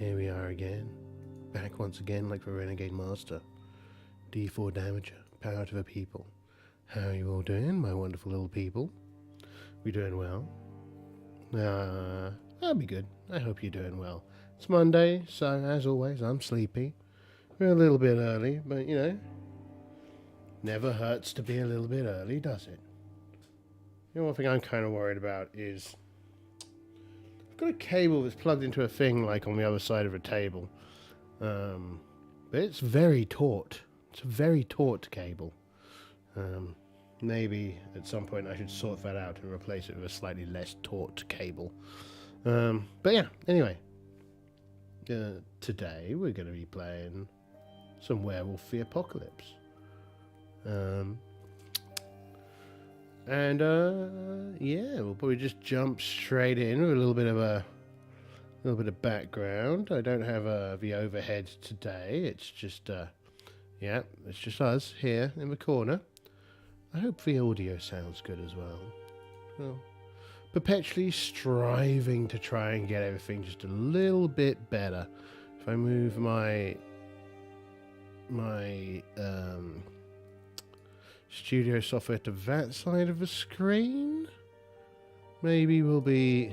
Here we are again. Back once again like the Renegade Master. D4 Damager, power to the people. How are you all doing, my wonderful little people? We doing well? That'll be good. I hope you're doing well. It's Monday, so as always, I'm sleepy. We're a little bit early, but you know, never hurts to be a little bit early, does it? You know, one thing I'm kind of worried about is I've got a cable that's plugged into a thing like on the other side of a table, but it's very taut. It's a very taut cable. Maybe at some point I should sort that out and replace it with a slightly less taut cable. But yeah, anyway, today we're going to be playing some Werewolf the Apocalypse. Yeah, we'll probably just jump straight in with a little bit of background. I don't have the overhead today. It's just yeah, it's just us here in the corner. I hope the audio sounds good as well. Well, perpetually striving to try and get everything just a little bit better. If I move my studio software to that side of the screen, maybe we'll be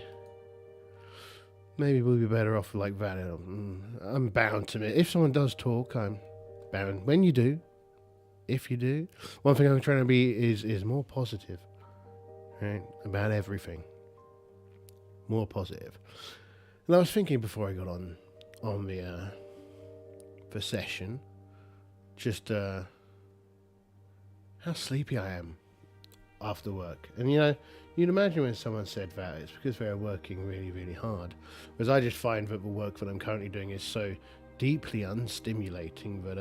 better off like that. I'm bound to it. If someone does talk, I'm bound. When you do, if you do, one thing I'm trying to be is more positive, right, about everything. More positive. And I was thinking before I got on the session, just how sleepy I am after work. And you know, you'd imagine when someone said that, it's because they're working really, really hard. Whereas I just find that the work that I'm currently doing is so deeply unstimulating that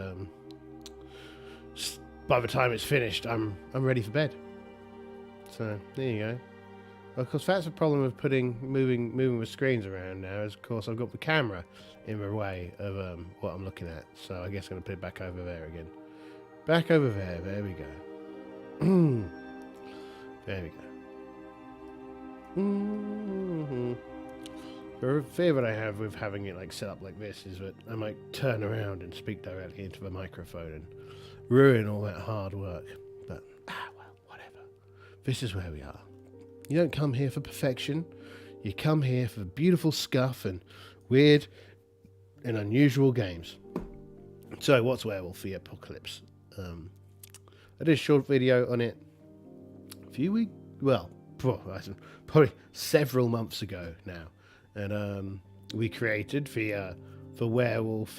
by the time it's finished, I'm ready for bed. So there you go. Of course, that's the problem with moving the screens around now. Is of course I've got the camera in the way of what I'm looking at. So I guess I'm going to put it back over there again. Back over there. There we go. There we go. The fear that I have with having it like set up like this is that I might turn around and speak directly into the microphone and ruin all that hard work. But well, whatever. This is where we are. You don't come here for perfection. You come here for beautiful scuff and weird and unusual games. So, what's Werewolf the Apocalypse? I did a short video on it a few weeks, well, probably several months ago now. And we created the werewolf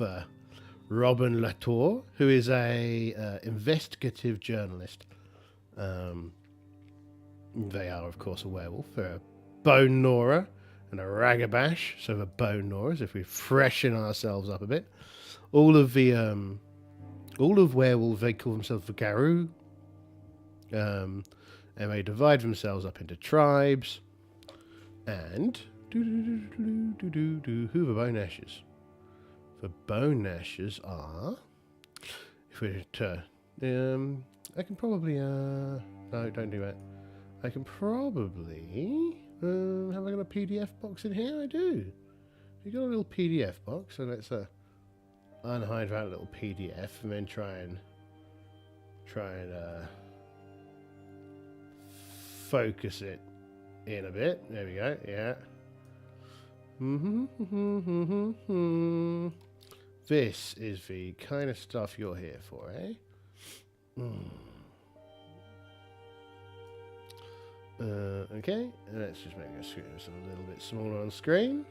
Robin Latour, who is a investigative journalist. They are, of course, a werewolf. They're a bone gnawer and a ragabash. So the bone gnawers, if we freshen ourselves up a bit. All of werewolves, they call themselves the Garou. And they divide themselves up into tribes. And who are the bone gnashers? The bone gnashers are, if we I can probably no, don't do that. I can probably have I got a PDF box in here? I do. You got a little PDF box, so let's unhide that little PDF and then try and focus it in a bit. There we go. Yeah. This is the kind of stuff you're here for, eh? Okay, let's just make this a little bit smaller on screen.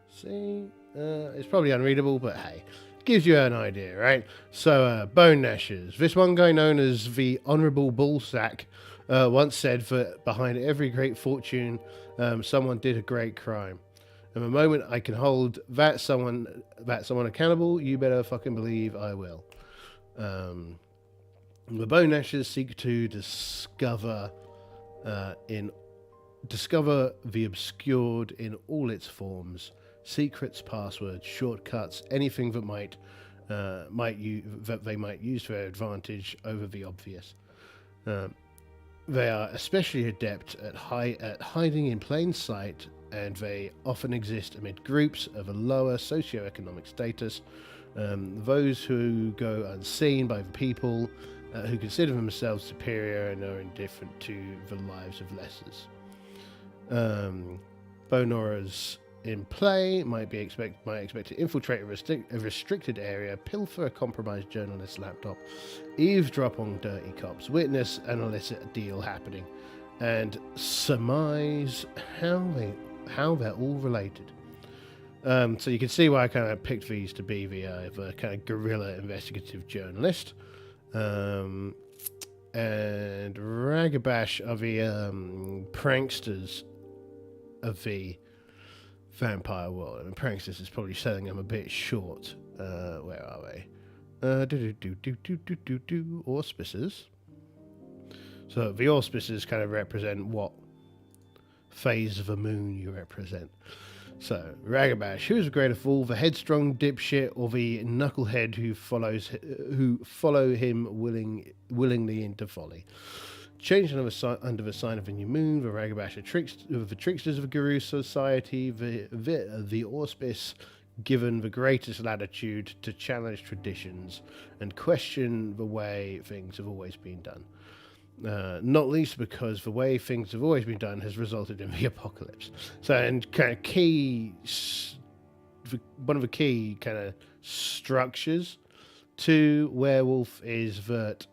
See, it's probably unreadable, but hey, gives you an idea, right? So, bone gnashers. This one guy known as the Honourable Bullsack once said that behind every great fortune, someone did a great crime. And the moment I can hold that someone accountable, you better fucking believe I will. The bone gnashers seek to discover the obscured in all its forms, secrets, passwords, shortcuts, anything that they might use for their advantage over the obvious. They are especially adept at hiding in plain sight and they often exist amid groups of a lower socioeconomic status. Those who go unseen by the people who consider themselves superior and are indifferent to the lives of lessers. Bonoras in play might expect to infiltrate a restricted area, pilfer a compromised journalist's laptop, eavesdrop on dirty cops, witness an illicit deal happening, and surmise how they're all related. So you can see why I kind of picked these to be the kind of guerrilla investigative journalist. And Ragabash are the pranksters of the vampire world. I mean, pranksters is probably selling them a bit short. Where are they? Auspices. So the auspices kind of represent what phase of the moon you represent. So, Ragabash, who is the greater fool, the headstrong dipshit or the knucklehead who follow him willingly into folly? Changed under the sign of a new moon, the Ragabash are the tricksters of the Guru Society, the auspice given the greatest latitude to challenge traditions and question the way things have always been done. Not least because the way things have always been done has resulted in the apocalypse. So, and kind of one of the key kind of structures to Werewolf is that,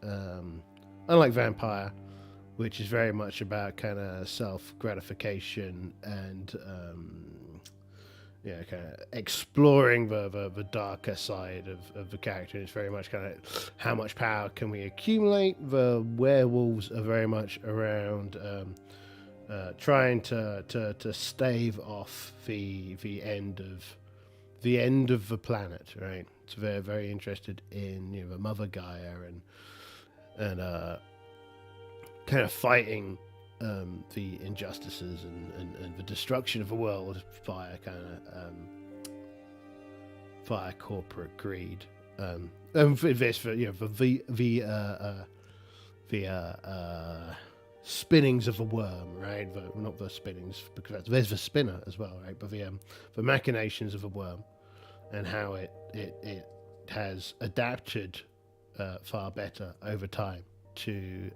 unlike Vampire, which is very much about kind of self-gratification and, kind of exploring the darker side of the character. It's very much kind of how much power can we accumulate. The werewolves are very much around trying to stave off the end of the planet. Right, so they're very interested in the Mother Gaia and kind of fighting the injustices and the destruction of the world via kind of via corporate greed. And for this, the spinnings of the worm, right? Not the spinnings, because there's the spinner as well, right? But the machinations of the worm and how it has adapted far better over time to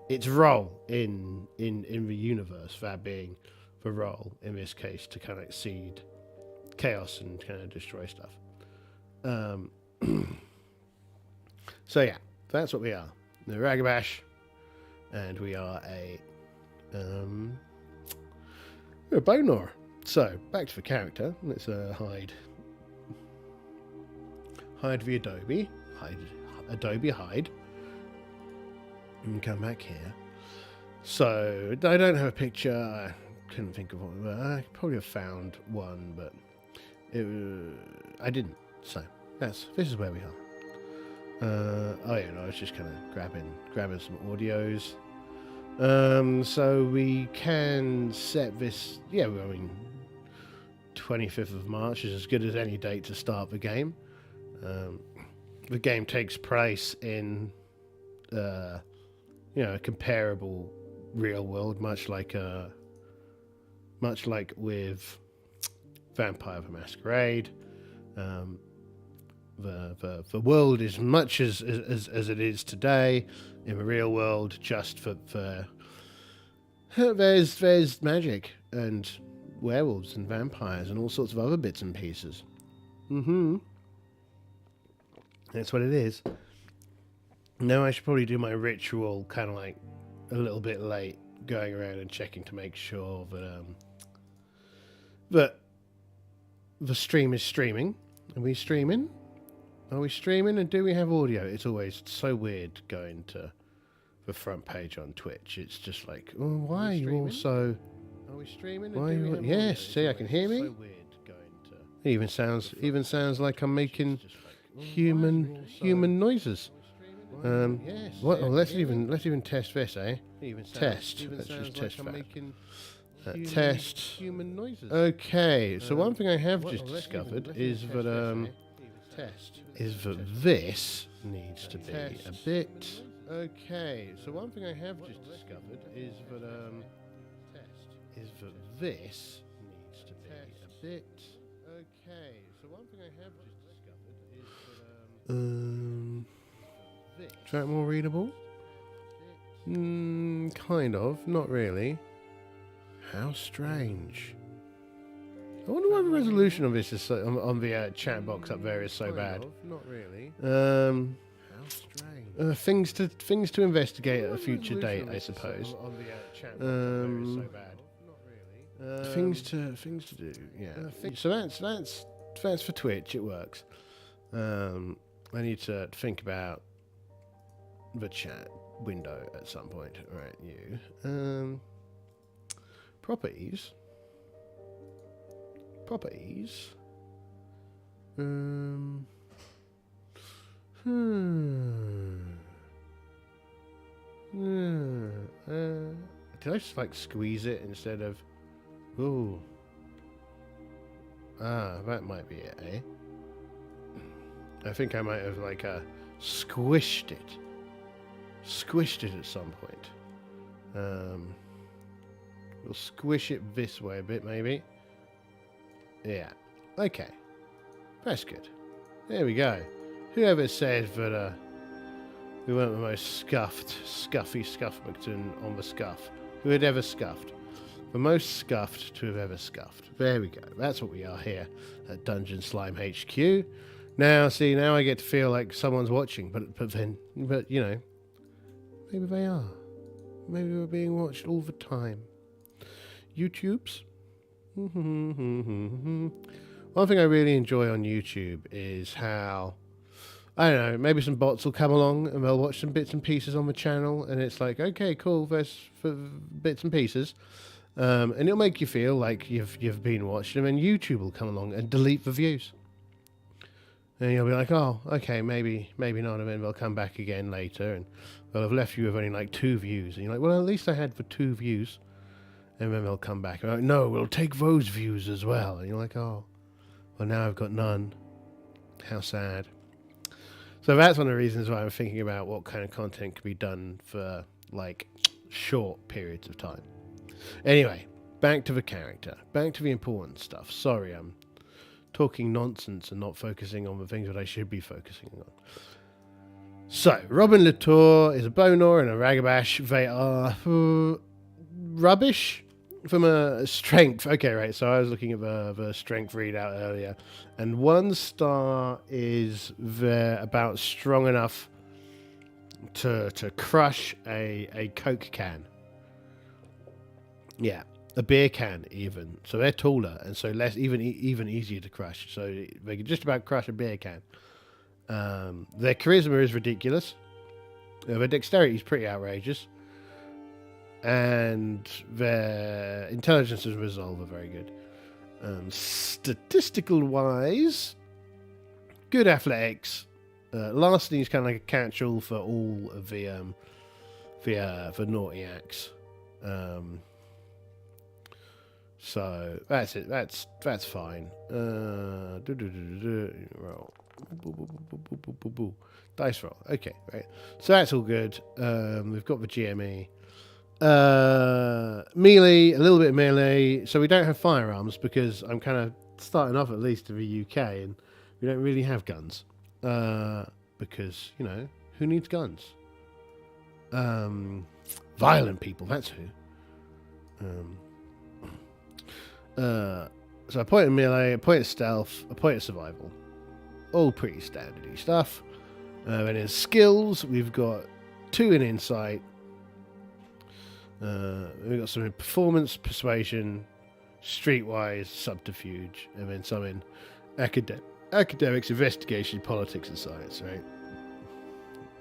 its role in the universe, that being the role in this case to kind of seed chaos and kind of destroy stuff. So yeah, that's what we are. The Ragabash, and we are we're a Bonar. So back to the character. Let's hide the Adobe. Hide. And come back here. So I don't have a picture. I couldn't think of one. I probably have found one, but I didn't. So this is where we are. I was just kind of grabbing some audios. So we can set this. Yeah, 25th of March is as good as any date to start the game. The game takes place in a comparable real world, much like with Vampire the Masquerade. The world is much as it is today in the real world, just for there's magic and werewolves and vampires and all sorts of other bits and pieces. That's what it is. Now I should probably do my ritual kind of like a little bit late, going around and checking to make sure that the stream is streaming. Are we streaming? And do we have audio? It's always so weird going to the front page on Twitch. It's just like, oh, why are you all so... Are we streaming? Why you... Yes, see, I can hear me. So weird going to... It even sounds like I'm making human noises. Let's even test this, eh? Test. Let's just test that. Test. Human noises. Okay, so one thing I have just discovered is that this needs to be a bit. Okay, so one thing I have just discovered is that is that this needs to be a bit... Okay, so one thing I have just discovered is that... is that more readable? Kind of, not really. How strange. I wonder why the resolution of this is so, on the chat box up there is so bad. Not really. How strange. Things to investigate at a future date, I suppose. On the chat box up there is so bad. Not really. Things to do. Yeah. So that's for Twitch. It works. I need to think about the chat window at some point. Right, you. Properties. Did I just like squeeze it instead of... Ooh. That might be it, eh? I think I might have like squished it. Squished it at some point. We'll squish it this way a bit, maybe. Yeah. Okay. That's good. There we go. Whoever said that we weren't the most scuffy scuffington on the scuff. Who had ever scuffed? The most scuffed to have ever scuffed. There we go. That's what we are here at Dungeon Slime HQ. Now, see, now I get to feel like someone's watching, but you know, maybe they are. Maybe we're being watched all the time. YouTubes? One thing I really enjoy on YouTube is how, I don't know, maybe some bots will come along and they'll watch some bits and pieces on the channel, and it's like, okay, cool, there's for bits and pieces, and it'll make you feel like you've been watched, and then YouTube will come along and delete the views, and you'll be like, oh, okay, maybe not, and then they'll come back again later, and they'll have left you with only like 2 views, and you're like, well, at least I had for 2 views. And then they'll come back. And like, no, we'll take those views as well. And you're like, oh, well, now I've got none. How sad. So that's one of the reasons why I'm thinking about what kind of content can be done for, like, short periods of time. Anyway, back to the character. Back to the important stuff. Sorry, I'm talking nonsense and not focusing on the things that I should be focusing on. So, Robin Latour is a Bonar and a Ragabash. They are rubbish. From a strength, okay, right, so I was looking at the strength readout earlier, and 1 star is about strong enough to crush a Coke can. Yeah, a beer can even. So they're taller, and so less, even easier to crush. So they can just about crush a beer can. Their charisma is ridiculous. Their dexterity is pretty outrageous. And their intelligence and resolve are very good. Statistical wise, good athletics. Larceny is kind of like a catch-all for all of the naughty acts. So that's it. That's fine. Roll. Dice roll. Okay, right. So that's all good. We've got the GME. Melee, a little bit of melee. So we don't have firearms because I'm kind of starting off at least in the UK, and we don't really have guns. Because, you know, who needs guns? Violent people, that's who. So a point of melee, a point of stealth, a point of survival. All pretty standardy stuff. And in skills, we've got 2 in insight. We've got some in performance, persuasion, streetwise, subterfuge, and then some in academics, investigation, politics, and science, right?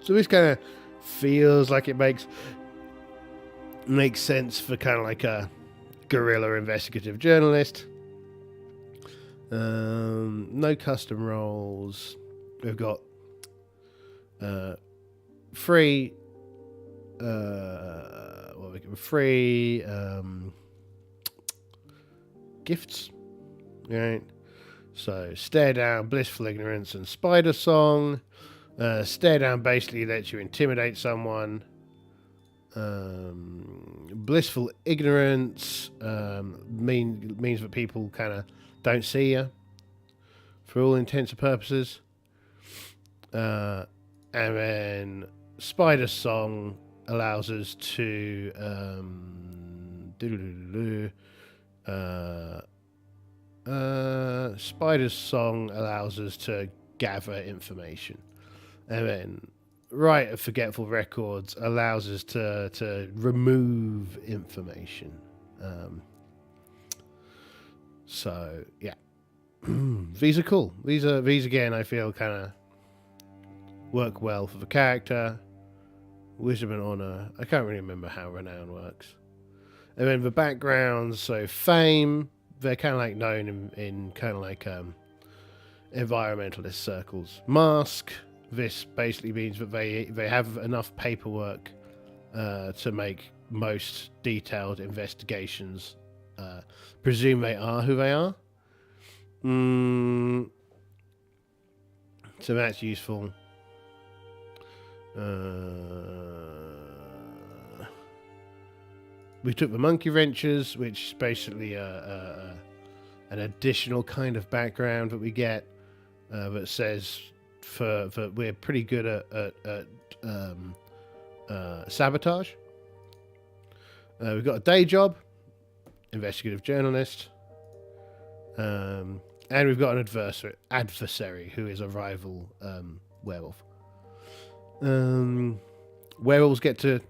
So this kind of feels like it makes sense for kind of like a guerrilla investigative journalist. No custom roles. We've got free gifts, right? So stare down, blissful ignorance, and spider song. Stare down basically lets you intimidate someone. Blissful ignorance means that people kind of don't see you for all intents and purposes. And then Spider Song allows us to Spider's Song allows us to gather information, and then Rite of Forgetful Records allows us to remove information. So yeah, these are cool. These again, I feel kind of work well for the character. Wisdom and Honor. I can't really remember how Renown works. And then the backgrounds, so Fame, they're kind of like known in kind of like environmentalist circles. Mask, this basically means that they have enough paperwork to make most detailed investigations. Presume they are who they are. So that's useful. We took the monkey wrenches, which is basically an additional kind of background that we get that says that we're pretty good at sabotage. We've got a day job, investigative journalist, and we've got an adversary who is a rival werewolf. Werewolves get to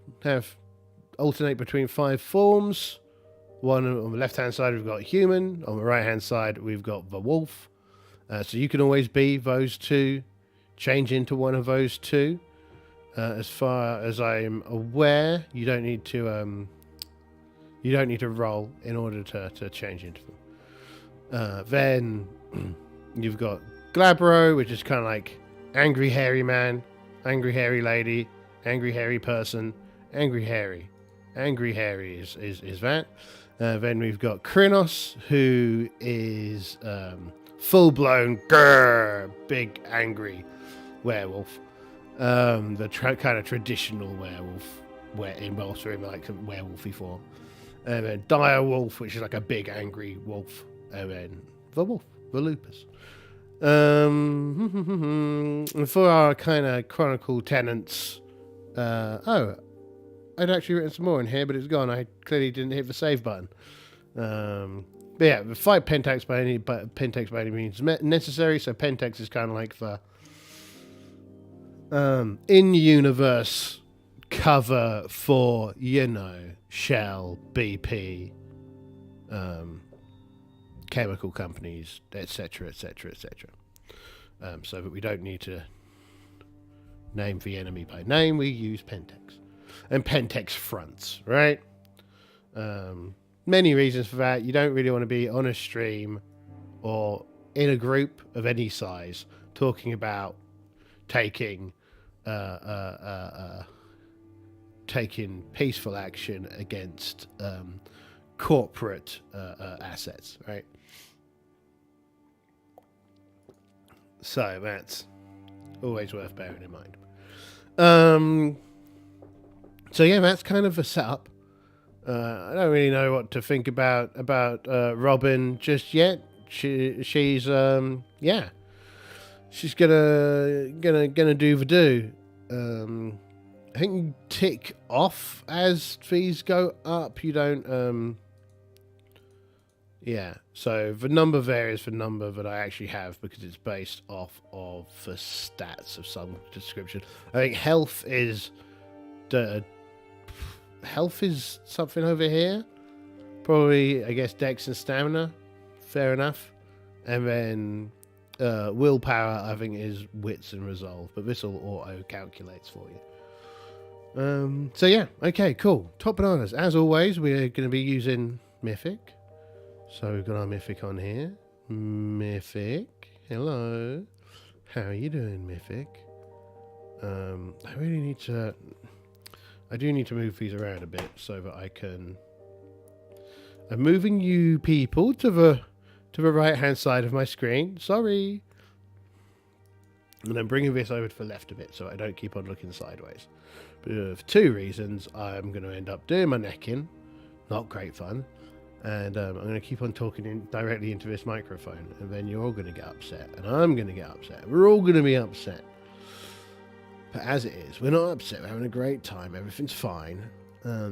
alternate between 5 forms. One on the left hand side we've got human, on the right hand side we've got the wolf. So you can always be those two, change into one of those two. As far as I'm aware, you don't need to roll in order to change into them. Then you've got Glabro, which is kind of like angry hairy man, angry hairy lady, angry hairy person, angry hairy. Angry hairy is that. Then we've got Krynos, who is full-blown big angry werewolf. The kind of traditional werewolf, where involves in like some werewolfy form. And then Dire Wolf, which is like a big angry wolf. And then the wolf, the lupus. And for our kind of chronicle tenants, I'd actually written some more in here, but it's gone. I clearly didn't hit the save button. But yeah, the fight Pentax by any means necessary. So Pentax is kind of like the in-universe cover for, Shell, BP, chemical companies, etc., etc., etc. So that we don't need to name the enemy by name, we use Pentax. And Pentax fronts, right? Many reasons for that. You don't really want to be on a stream or in a group of any size talking about taking peaceful action against corporate assets, right? So that's always worth bearing in mind. So yeah, that's kind of a setup. I don't really know what to think about Robin just yet. She's she's gonna do the do. I think you tick off as fees go up. You don't. Yeah. So the number varies the number that I actually have because it's based off of the stats of some description. I think health is something over here. Probably, I guess, dex and stamina. Fair enough. And then willpower, I think, is wits and resolve. But this all auto-calculates for you. So yeah, okay, cool. Top bananas. As always, we're going to be using Mythic. So we've got our Mythic on here. Mythic. Hello. How are you doing, Mythic? I do need to move these around a bit so that I can... I'm moving you people to the right-hand side of my screen. Sorry. And I'm bringing this over to the left a bit so I don't keep on looking sideways. But for 2 reasons, I'm going to end up doing my neck in. Not great fun. And I'm going to keep on talking directly into this microphone. And then you're all going to get upset. And I'm going to get upset. We're all going to be upset. But as it is, we're not upset. We're having a great time. Everything's fine. I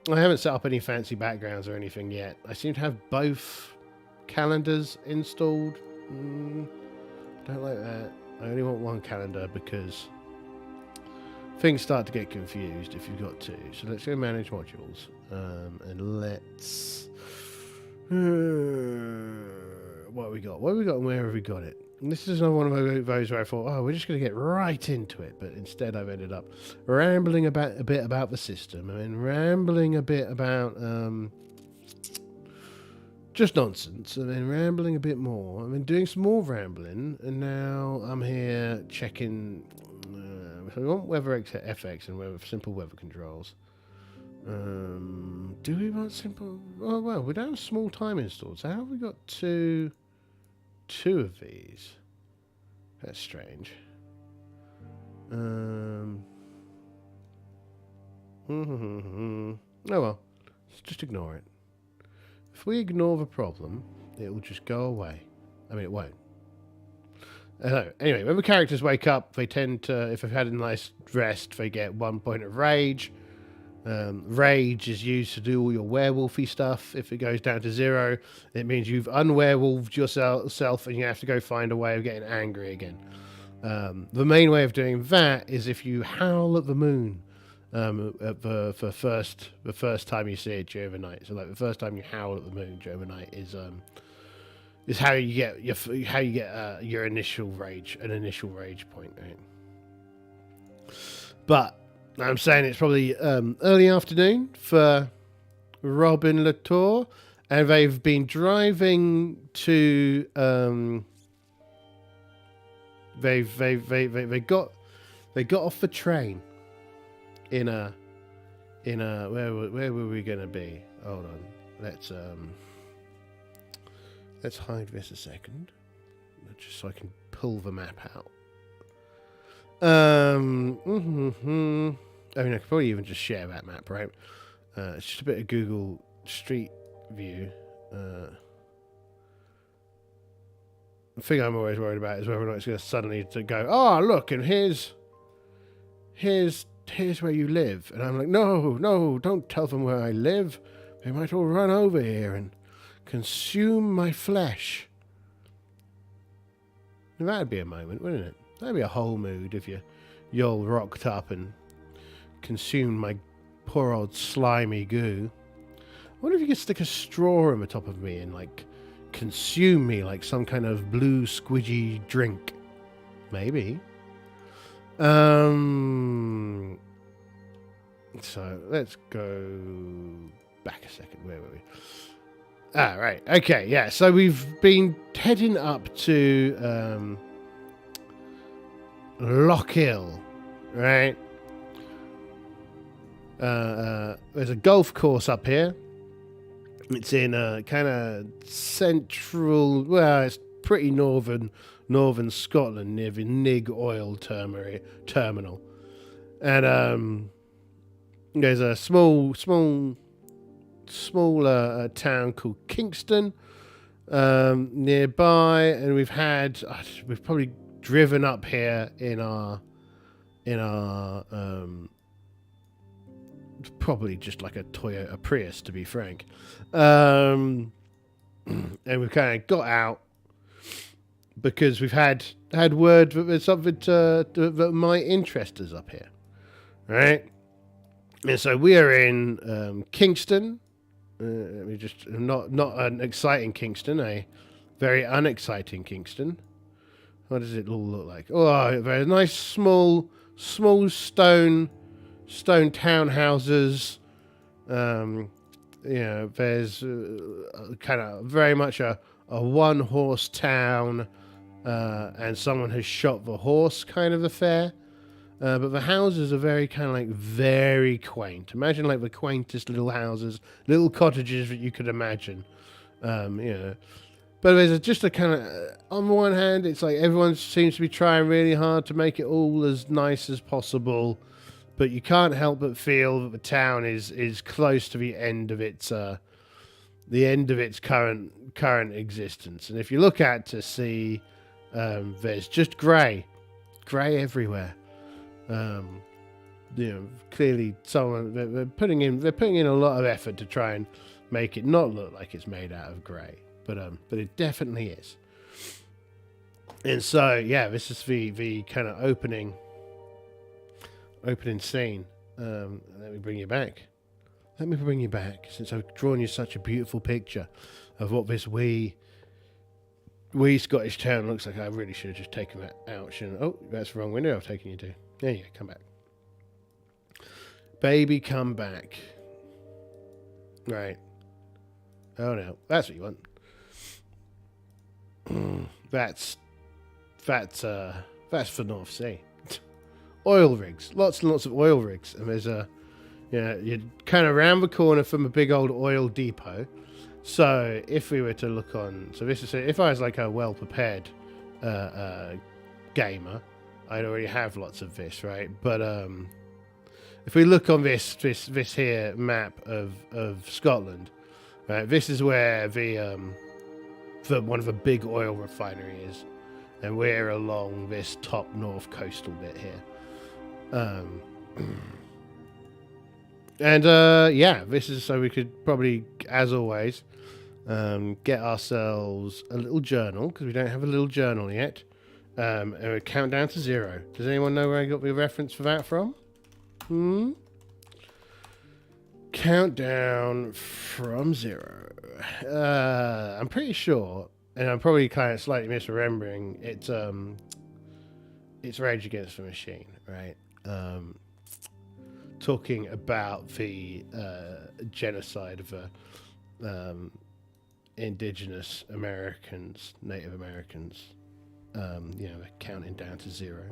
haven't set up any fancy backgrounds or anything yet. I seem to have both calendars installed. Don't like that. I only want one calendar because things start to get confused if you've got 2. So let's go manage modules. And let's... what have we got? What have we got and where have we got it? And this is another one of those where I thought, oh, we're just going to get right into it. But instead I've ended up rambling a bit about the system. I mean, rambling a bit about just nonsense. And then rambling a bit more. I've been doing some more rambling. And now I'm here checking... so we want weather FX and simple weather controls. Do we want simple... Oh, well, we don't have small time installed. So how have we got two of these? That's strange. Oh well, let's just ignore it. If we ignore the problem, it will just go away. I mean, it won't. Anyway, when the characters wake up, they tend to, if they've had a nice rest, they get 1 point of rage. Rage is used to do all your werewolfy stuff. If it goes down to 0, it means you've unwerewolfed yourself and you have to go find a way of getting angry again. The main way of doing that is if you howl at the moon at the first time you see it during the night. So like the first time you howl at the moon during the night is how you get your initial rage point, right? But I'm saying it's probably early afternoon for Robin Latour, and they've been driving to they got off the train in a where were we gonna be? Hold on, let's hide this a second, just so I can pull the map out. I mean, I could probably even just share that map, right? It's just a bit of Google Street View. The thing I'm always worried about is whether or not it's going to suddenly go, oh, look, and here's where you live. And I'm like, no, don't tell them where I live. They might all run over here and consume my flesh. And that'd be a moment, wouldn't it? That'd be a whole mood if you all rocked up and consumed my poor old slimy goo. I wonder if you could stick a straw on the top of me and like consume me like some kind of blue squidgy drink. Maybe. So let's go back a second. Where were we? Ah, right. Okay, yeah. So we've been heading up to Lochiel, right? There's a golf course up here. It's in a kind of central, well, it's pretty northern Scotland near the Nig oil terminal. And there's a small town called Kingston nearby, and we've probably driven up here in our probably just like a Toyota Prius, to be frank. And we've kind of got out because we've had word that there's something that might interest us up here, right? And so we are in Kingston. We just not an exciting Kingston, a very unexciting Kingston. What does it all look like? Oh, very nice small stone townhouses. There's kind of very much a one-horse town, and someone has shot the horse kind of affair. But the houses are very kind of like very quaint. Imagine like the quaintest little houses, little cottages that you could imagine. But But there's just a kind of, on the one hand, it's like everyone seems to be trying really hard to make it all as nice as possible, but you can't help but feel that the town is close to the end of its current existence. And if you look out to see, there's just grey everywhere. Clearly someone they're putting in a lot of effort to try and make it not look like it's made out of grey, but it definitely is. And so yeah, this is the kind of opening scene. Let me bring you back. Since I've drawn you such a beautiful picture of what this wee Scottish town looks like. I really should have just taken that out, shouldn't I? Oh, that's the wrong window I've taken you to. There you go, come back. Baby, come back. Right. Oh no, that's what you want. That's for North Sea. Oil rigs, lots and lots of oil rigs, and there's you're kind of around the corner from a big old oil depot. So if we were to look on, if I was like a well prepared gamer, I'd already have lots of this, right? But if we look on this here map of Scotland, right, this is where the one of the big oil refinery is, and we're along this top north coastal bit here. This is so we could probably, as always, get ourselves a little journal, because we don't have a little journal yet, and we count down to 0. Does anyone know where I got the reference for that from? Countdown from 0. I'm pretty sure, and I'm probably kind of slightly misremembering, it's Rage Against the Machine, right? Talking about the genocide of indigenous Americans, Native Americans, counting down to 0.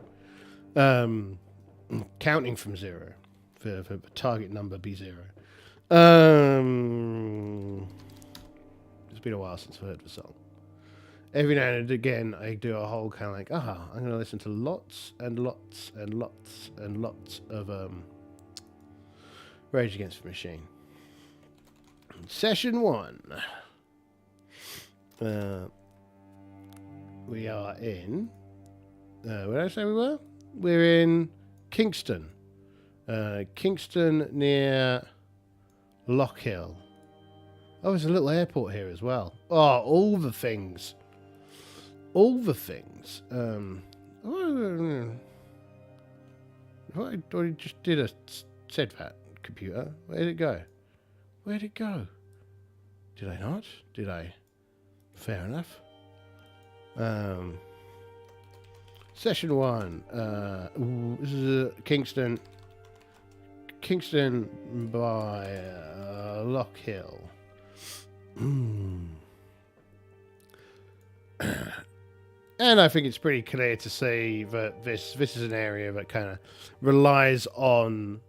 Counting from 0 for the target number be 0. It's been a while since I heard the song. Every now and again, I do a whole kind of like, I'm going to listen to lots and lots and lots and lots of Rage Against the Machine. Session 1. We are in... where did I say we were? We're in Kingston. Kingston near Lockhill. Oh, there's a little airport here as well. Oh, all the things. All the things. I just said that, computer. Where did it go? Where'd it go? Did I not? Did I? Fair enough. Session 1. This is Kingston. Kingston by Lockhill. And I think it's pretty clear to see that this is an area that kind of relies on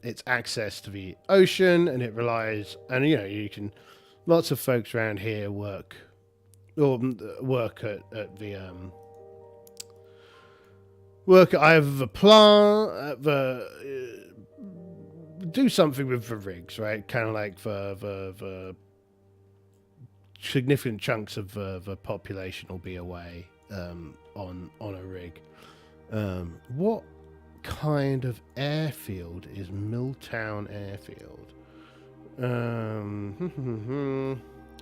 its access to the ocean, and it relies, and you can, lots of folks around here work at either the plant, do something with the rigs, right? Kind of like the significant chunks of the population will be away on a rig. What kind of airfield is Milltown Airfield?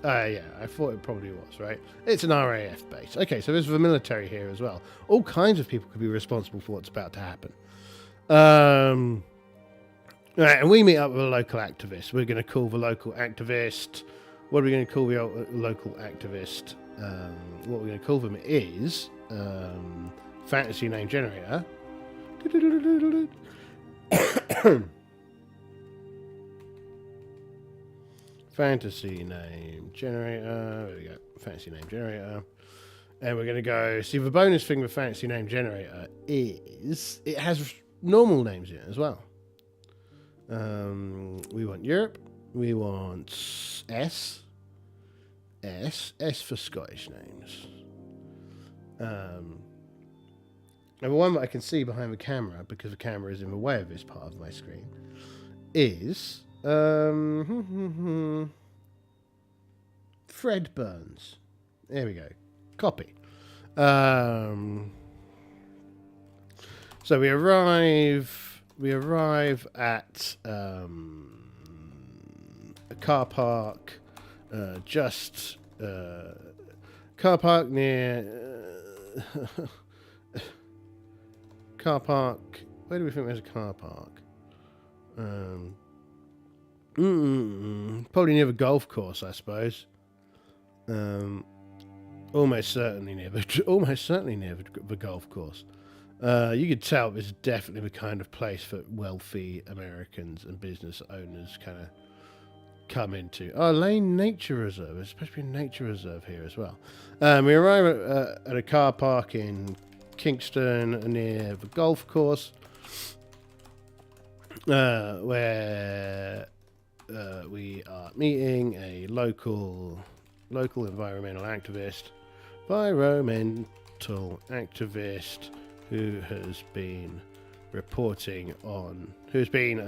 Yeah, I thought it probably was, right? It's an RAF base. Okay, so there's the military here as well. All kinds of people could be responsible for what's about to happen. Right, and we meet up with a local activist. We're going to call the local activist... What are we going to call the local activist? What we're going to call them is fantasy name generator. Fantasy name generator. There we go. Fantasy name generator. And we're going to go... See, the bonus thing with fantasy name generator is it has normal names in it as well. We want Europe. We want S. S for Scottish names. And the one that I can see behind the camera, because the camera is in the way of this part of my screen, is Fred Burns. There we go. Copy. So we arrive at a car park, car park near car park. Where do we think there's a car park? Probably near the golf course, I suppose. Almost certainly near the golf course. You could tell this is definitely the kind of place that wealthy Americans and business owners kind of come into. Oh, Lane Nature Reserve. There's supposed to be a nature reserve here as well. We arrive at a car park in Kingston near the golf course, where we are meeting a local environmental activist, who has been reporting on, who's been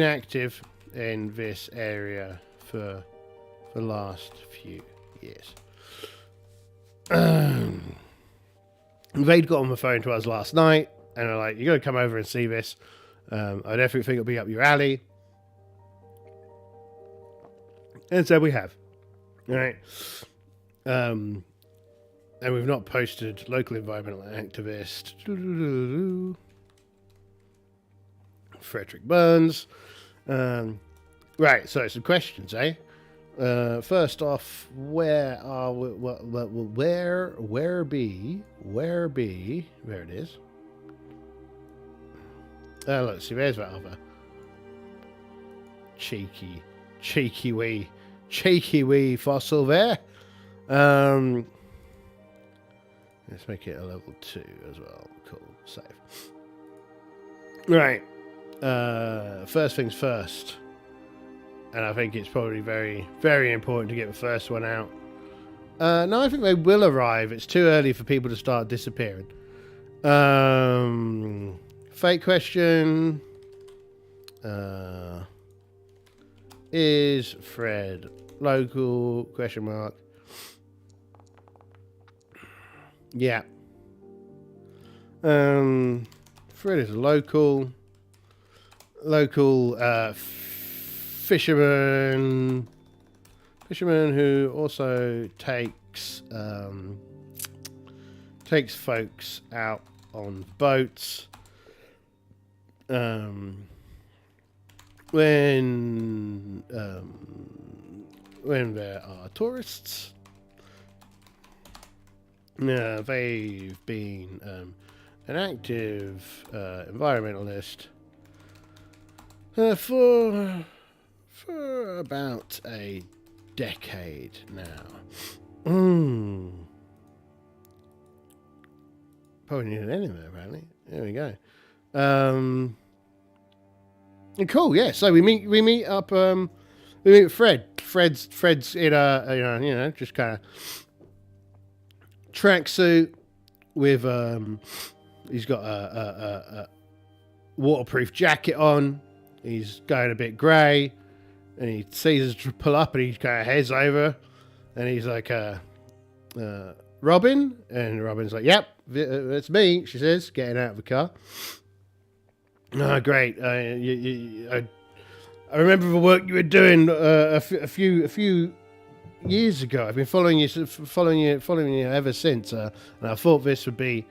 active in this area for the last few years. They'd got on the phone to us last night and are like, "You got to come over and see this. I definitely think it'll be up your alley." And so we have. All right. And we've not posted local environmental activist Frederick Burns. Right, so some questions, eh? First off, where are we, where be, there it is. Look, see, there's that other cheeky wee fossil there. Let's make it a level 2 as well. Cool, save. Right, first things first. And I think it's probably very, very important to get the first one out. No, I think they will arrive. It's too early for people to start disappearing. Fake question. Is Fred local? Question mark. Yeah. Fred is a local fisherman who also takes folks out on boats when there are tourists. They've been an active environmentalist for about a decade now. Probably need an enemy, apparently. There we go. Cool, yeah. So we meet up. We meet Fred. Fred's in a just kind of tracksuit with he's got a waterproof jacket on. He's going a bit grey, and he sees us pull up, and he kind of heads over, and he's like, "Robin," and Robin's like, "Yep, it's me," she says, getting out of the car. Oh, great! I remember the work you were doing a few years ago. I've been following you ever since, and I thought this would be,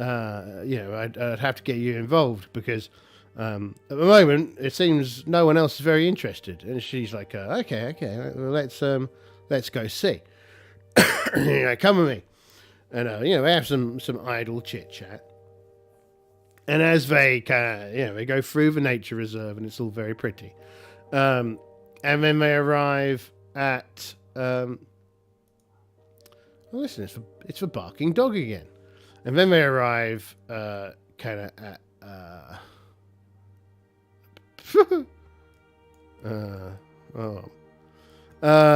I'd have to get you involved because at the moment it seems no one else is very interested. And she's like, okay, well, let's go see. Come with me, and we have some idle chit chat. And as they they go through the nature reserve, and it's all very pretty. And then they arrive at. Listen, it's the barking dog again. And then they arrive at Oh.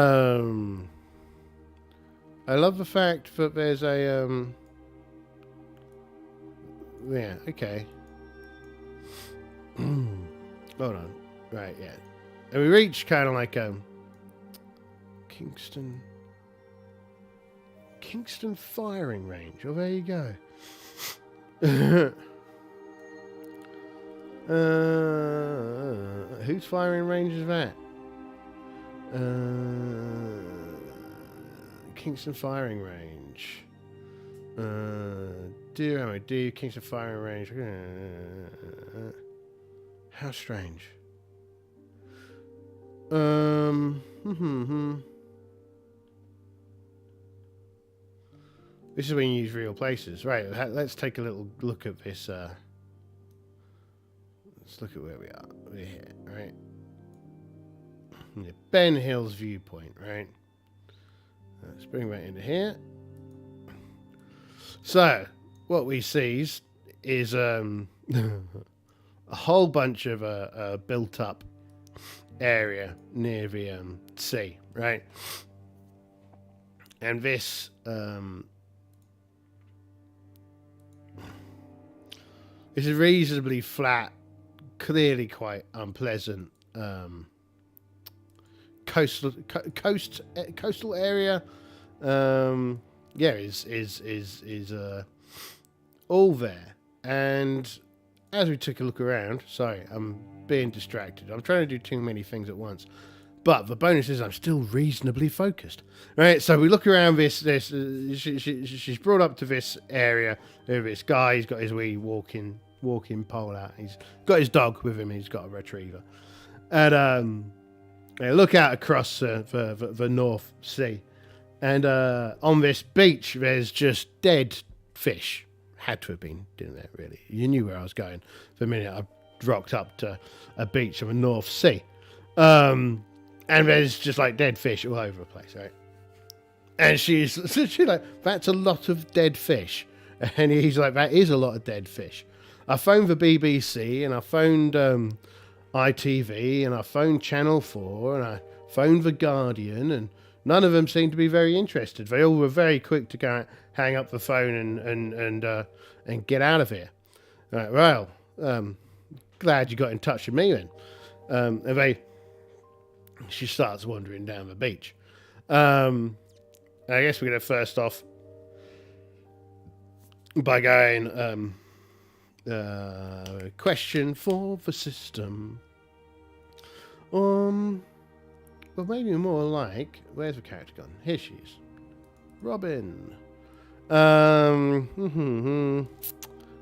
I love the fact that there's a yeah, okay. Hold on. Right, yeah. And we reach kind of like Kingston firing range. Oh, there you go. Whose firing range is that? Kingston firing range. Dear ammo, dear Kingston firing range. How strange. This is when you use real places. Right, let's take a little look at this. Let's look at where we are. We're here, right? Ben Hill's viewpoint, right? Let's bring that into here. So, what we see is a whole bunch of built-up area near the sea, right? And this is a reasonably flat, clearly quite unpleasant coastal area. Yeah, is all there. And as we took a look around, sorry, I'm being distracted. I'm trying to do too many things at once. But the bonus is I'm still reasonably focused. Right, so we look around this she's brought up to this area. This guy, he's got his wee walking pole out. He's got his dog with him. He's got a retriever. And look out across the North Sea. And on this beach, there's just dead fish. Had to have been, didn't there, really? You knew where I was going the minute I rocked up to a beach of the North Sea. And there's just like dead fish all over the place, right? And she's like, that's a lot of dead fish. And he's like, that is a lot of dead fish. I phoned the BBC and I phoned ITV and I phoned Channel 4 and I phoned The Guardian, and none of them seemed to be very interested. They all were very quick to go hang up the phone and get out of here. Right, well, glad you got in touch with me then. And she starts wandering down the beach. I guess we're going to first off by going question for the system. But maybe more like, where's the character gone? Here she is, Robin. I think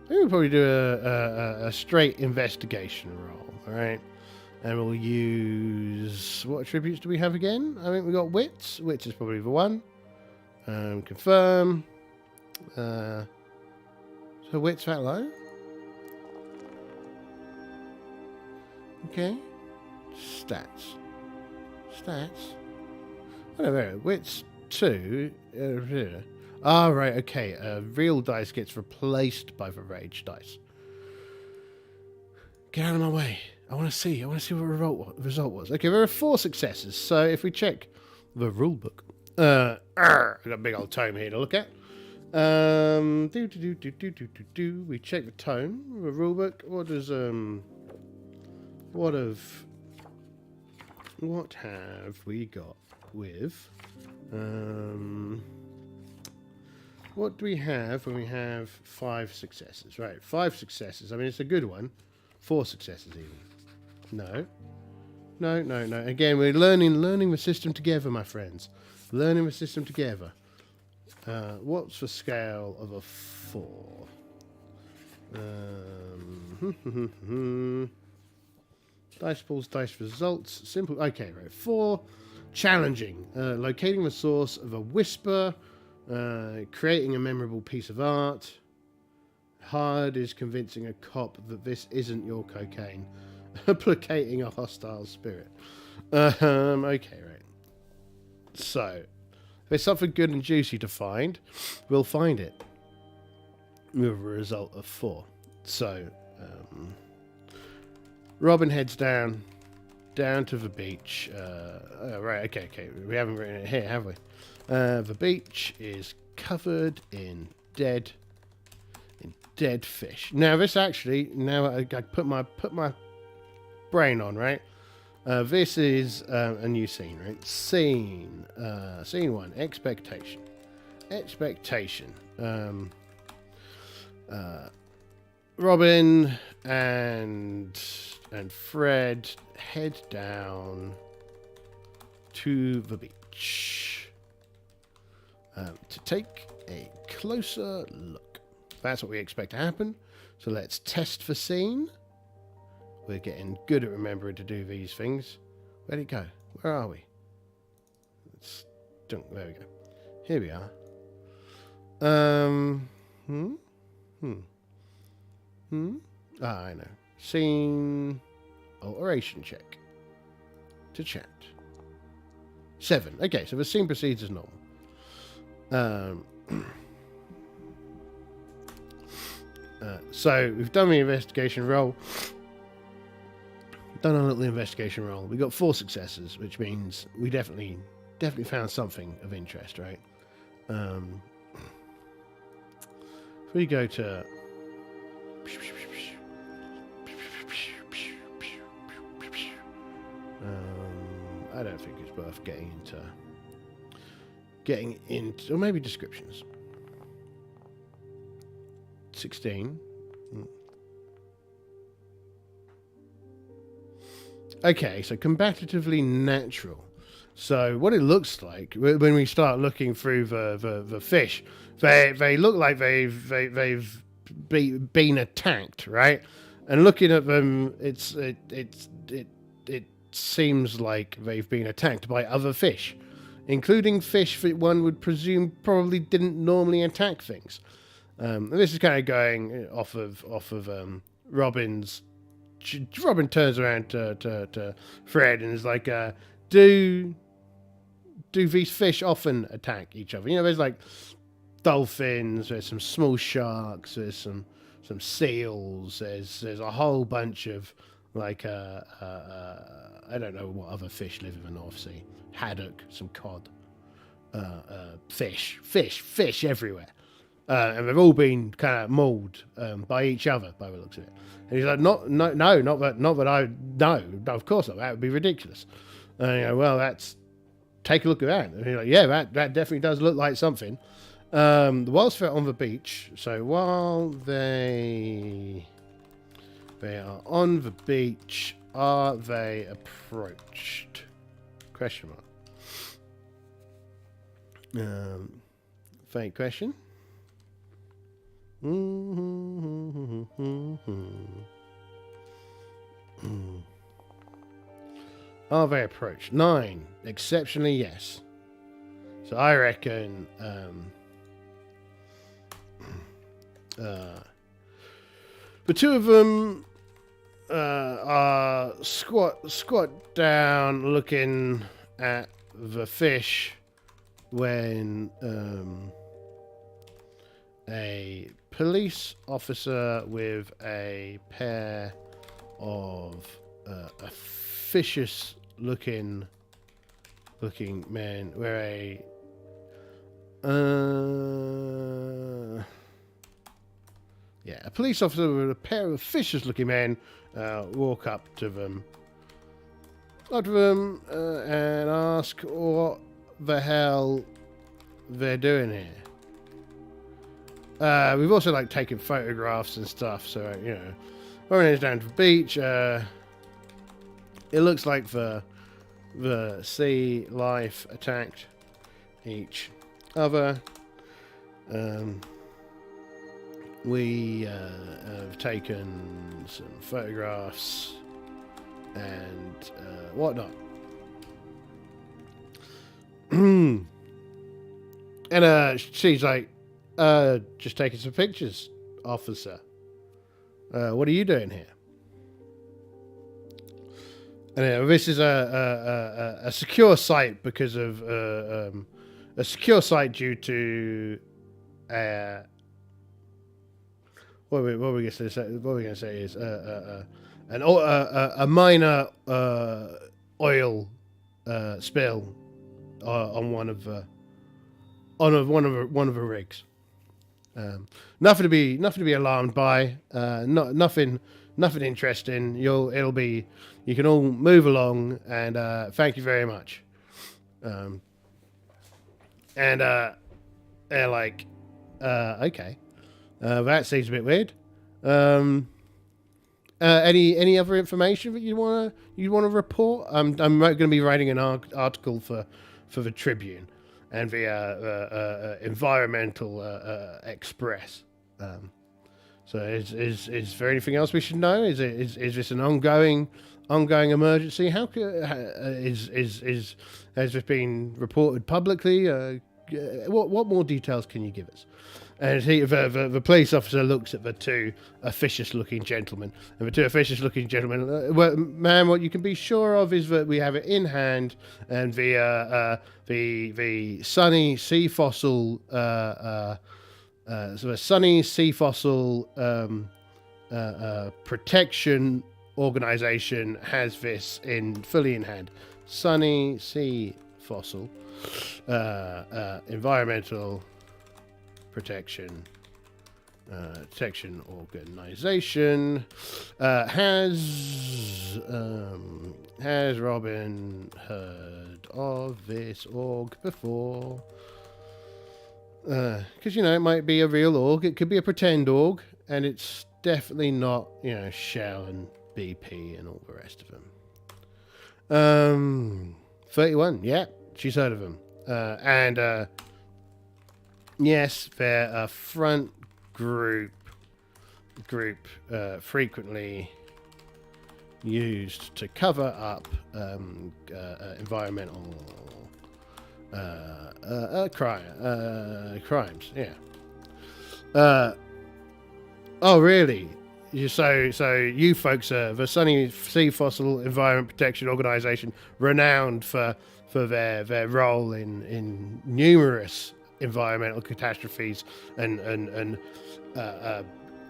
we'll probably do a straight investigation roll, all right? And we'll use, what attributes do we have again? I think we got wits. Wits is probably the one. Confirm. So wits that low. Okay. Stats. I don't know. Wits 2. Right. Okay. Real dice gets replaced by the rage dice. Get out of my way. I want to see what the result was. Okay, there are 4 successes. So if we check the rule book, I've got a big old tome here to look at. We check the tome, the rule book. What have we got with? What do we have when we have 5 successes? Right, 5 successes. I mean, it's a good one. 4 successes even. No. Again, we're learning the system together, my friends. Learning the system together. What's the scale of a 4? Dice pools, dice results. Simple. Okay, right. 4. Challenging. Locating the source of a whisper. Creating a memorable piece of art. Hard is convincing a cop that this isn't your cocaine. Placating a hostile spirit. Okay, right. So, if there's something good and juicy to find, we'll find it. With a result of 4. So, Robin heads down to the beach. Right, okay. We haven't written it here, have we? The beach is covered in dead fish. Now this actually, now I put my brain on, right? This is a new scene, right? Scene 1, expectation. Robin and Fred head down to the beach to take a closer look. That's what we expect to happen. So let's test the scene. We're getting good at remembering to do these things. Where'd it go? Where are we? There we go. Here we are. I know. Scene alteration check. To chat. 7. Okay, so the scene proceeds as normal. So we've done the investigation roll. Done a little investigation roll. We got 4 successes, which means we definitely found something of interest, right? If we go to I don't think it's worth getting into, or maybe descriptions. 16. Okay, so combatively natural. So what it looks like when we start looking through the fish, they look like they've been attacked, right? And looking at them, it seems like they've been attacked by other fish, including fish that one would presume probably didn't normally attack things. This is kind of going off of Robin's. Robin turns around to Fred and is like, do these fish often attack each other? You know, there's like dolphins, there's some small sharks, there's some seals, there's a whole bunch of like I don't know what other fish live in the North Sea. Haddock, some cod, fish everywhere. And they've all been kind of mauled by each other, by the looks of it. And he's like, not that I know. Of course not. That would be ridiculous. And well, take a look at that. And he's like, yeah, that definitely does look like something. Whilst they're on the beach, so while they are on the beach, are they approached? Question mark. Fake question. Are they approached? 9. Exceptionally, yes. So I reckon the 2 of them are squat down looking at the fish when a police officer with a pair of officious looking men a police officer with a pair of officious looking men walk up to them and ask what the hell they're doing here. We've also like taken photographs and stuff, so when it's down to the beach, it looks like the sea life attacked each other. We have taken some photographs and whatnot. And she's like, just taking some pictures, officer. What are you doing here? And this is a secure site because of a secure site due to what we're going to say is a a minor oil spill on one of the rigs. Nothing to be alarmed by. Nothing interesting. You can all move along, and thank you very much. And they're like, okay, that seems a bit weird. Any other information that you want to report? I'm going to be writing an article for the Tribune and the Environmental Express. So is there anything else we should know? Is this an ongoing emergency? How has this been reported publicly? What more details can you give us? And the police officer looks at the two officious-looking gentlemen. And the two officious-looking gentlemen, well, ma'am, what you can be sure of is that we have it in hand, and the Sunny Sea Fossil, Protection Organization has this fully in hand. Sunny Sea Fossil, Environmental Protection Organization has Robin heard of this org before? Because it might be a real org, it could be a pretend org, and it's definitely not Shell and BP and all the rest of them. 31, yeah, she's heard of them, and yes, they're a front group frequently used to cover up environmental crimes. Yeah. Oh, really? So you folks are the Sunny Sea Fossil Environment Protection Organization, renowned for their role in numerous environmental catastrophes and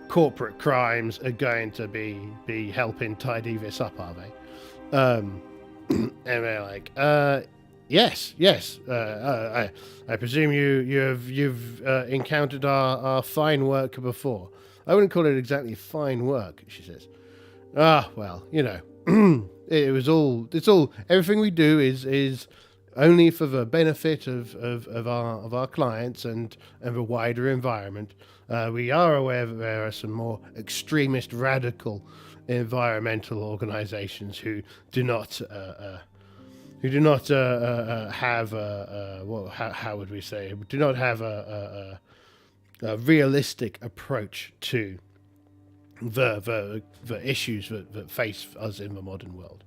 corporate crimes, are going to be helping tidy this up, are they? And they're like, yes. I presume you've encountered our fine work before. I wouldn't call it exactly fine work, she says. Well, it's all everything we do is only for the benefit of our clients and the wider environment. We are aware that there are some more extremist, radical environmental organizations who do not have how would we say, do not have a realistic approach to the issues that face us in the modern world.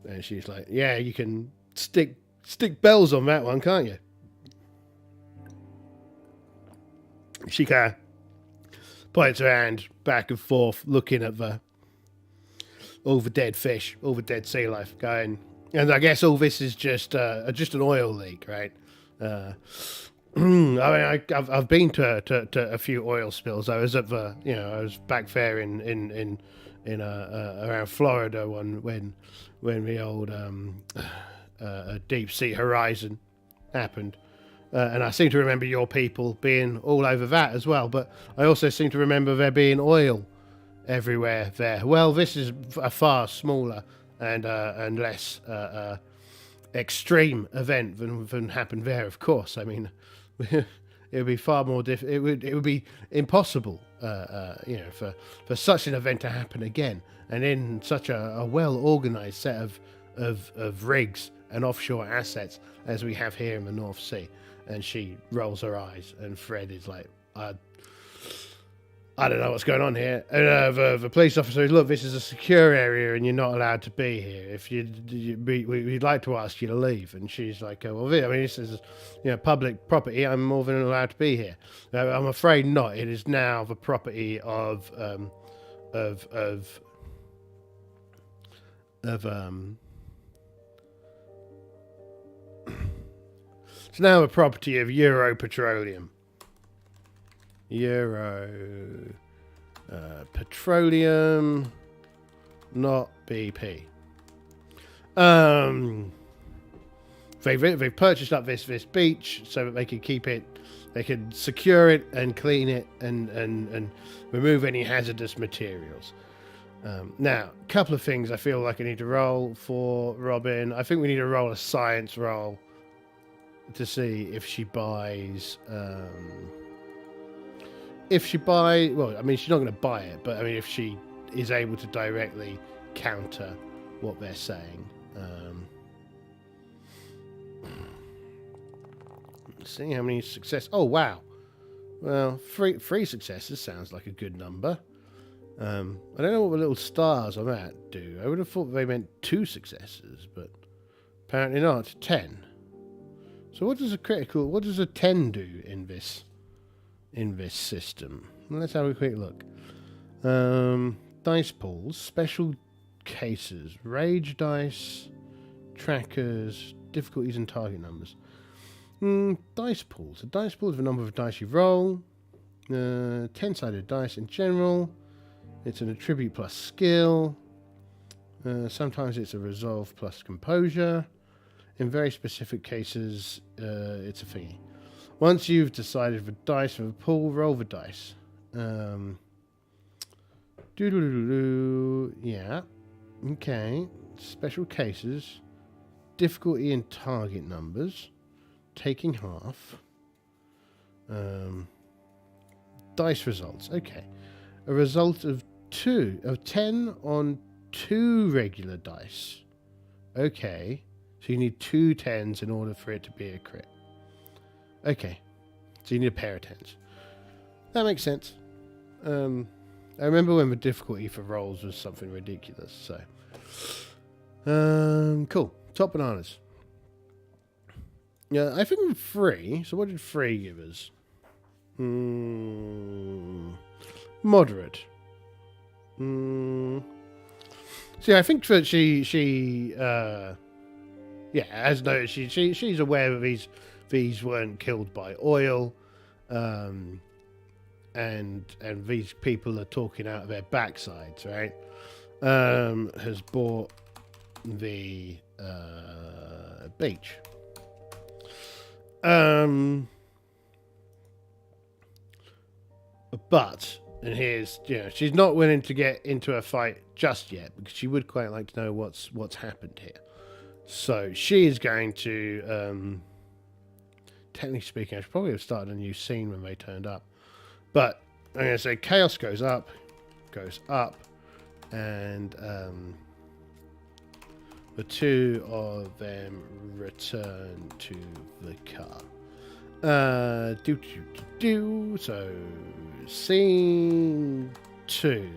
And she's like, yeah, you can stick bells on that one, can't you? She kind of points her hand back and forth, looking at all the dead fish, all the dead sea life, going. And I guess all this is just an oil leak, right? I mean, I've been to a few oil spills. I was at I was back there in around Florida when the old deep sea horizon happened, and I seem to remember your people being all over that as well. But I also seem to remember there being oil everywhere there. Well, this is a far smaller and less extreme event than happened there. Of course, I mean. It would be far more it would be impossible, for such an event to happen again, and in such a well organized set of rigs and offshore assets as we have here in the North Sea. And she rolls her eyes, and Fred is like, I don't know what's going on here. And the police officer says, look, this is a secure area and you're not allowed to be here. If we'd like to ask you to leave. And she's like, well, I mean, this is public property. I'm more than allowed to be here. I'm afraid not. It is now the property of it's now a property of Euro Petroleum. Petroleum not BP. They've purchased up this beach so that they can keep it, they can secure it and clean it and remove any hazardous materials. Now, a couple of things I feel like I need to roll for Robin. I think we need to roll a science roll to see if she buys. Well, I mean, she's not going to buy it, but I mean, if she is able to directly counter what they're saying. Let's see how many success. Oh wow! Well, three successes sounds like a good number. I don't know what the little stars on that do. I would have thought they meant 2 successes, but apparently not. 10. So what does a 10 do in this system? Well, let's have a quick look. Dice pools, special cases, rage dice, trackers, difficulties and target numbers. Dice pools. A dice pool is the number of dice you roll. 10-sided dice in general. It's an attribute plus skill. Sometimes it's a resolve plus composure. In very specific cases, it's a thingy. Once you've decided the dice for the pool, roll the dice. Yeah. Okay. Special cases. Difficulty and target numbers. Taking half. Dice results. Okay. A result of 10 on 2 regular dice. Okay. So you need 2 10s in order for it to be a crit. Okay. So you need a pair of 10s. That makes sense. I remember when the difficulty for rolls was something ridiculous, so. Cool. Top bananas. Yeah, I think 3. So what did 3 give us? Moderate. See, I think that she as noted, she's aware that these weren't killed by oil, and these people are talking out of their backsides, right? Has bought the beach. But, and here's, she's not willing to get into a fight just yet because she would quite like to know what's happened here. So she is going to, technically speaking, I should probably have started a new scene when they turned up. But I'm going to say chaos goes up, and the 2 of them return to the car. So, scene 2.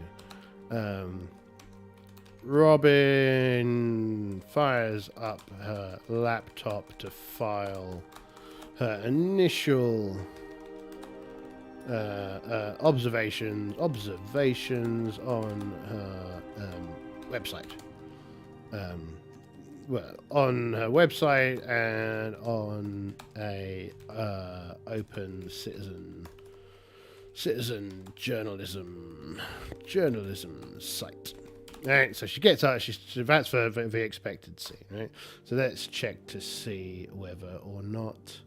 Robin fires up her laptop to file her initial observations on her website. On her website and on a open citizen journalism site. Right, so she gets out. That's for the expected scene, right? So let's check to see whether or not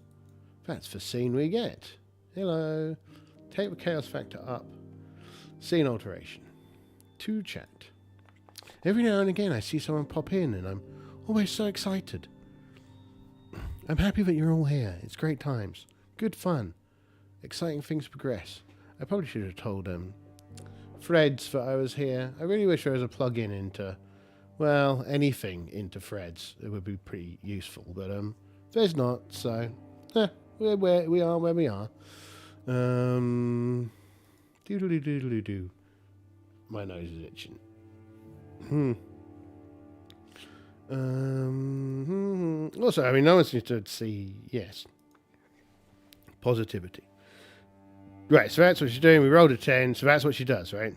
that's the scene we get. Hello, take the chaos factor up. Scene alteration. To chat. Every now and again, I see someone pop in, and I'm always so excited. I'm happy that you're all here. It's great times. Good fun. Exciting things progress. I probably should have told Freds that I was here. I really wish there was a plug-in into, well, anything into Freds. It would be pretty useful, but there's not, so we're where we are where we are. Doodly-doodly-doo. My nose is itching. Also, I mean, no one seems to see, yes, positivity. Right, so that's what she's doing. We rolled a 10, so that's what she does, right?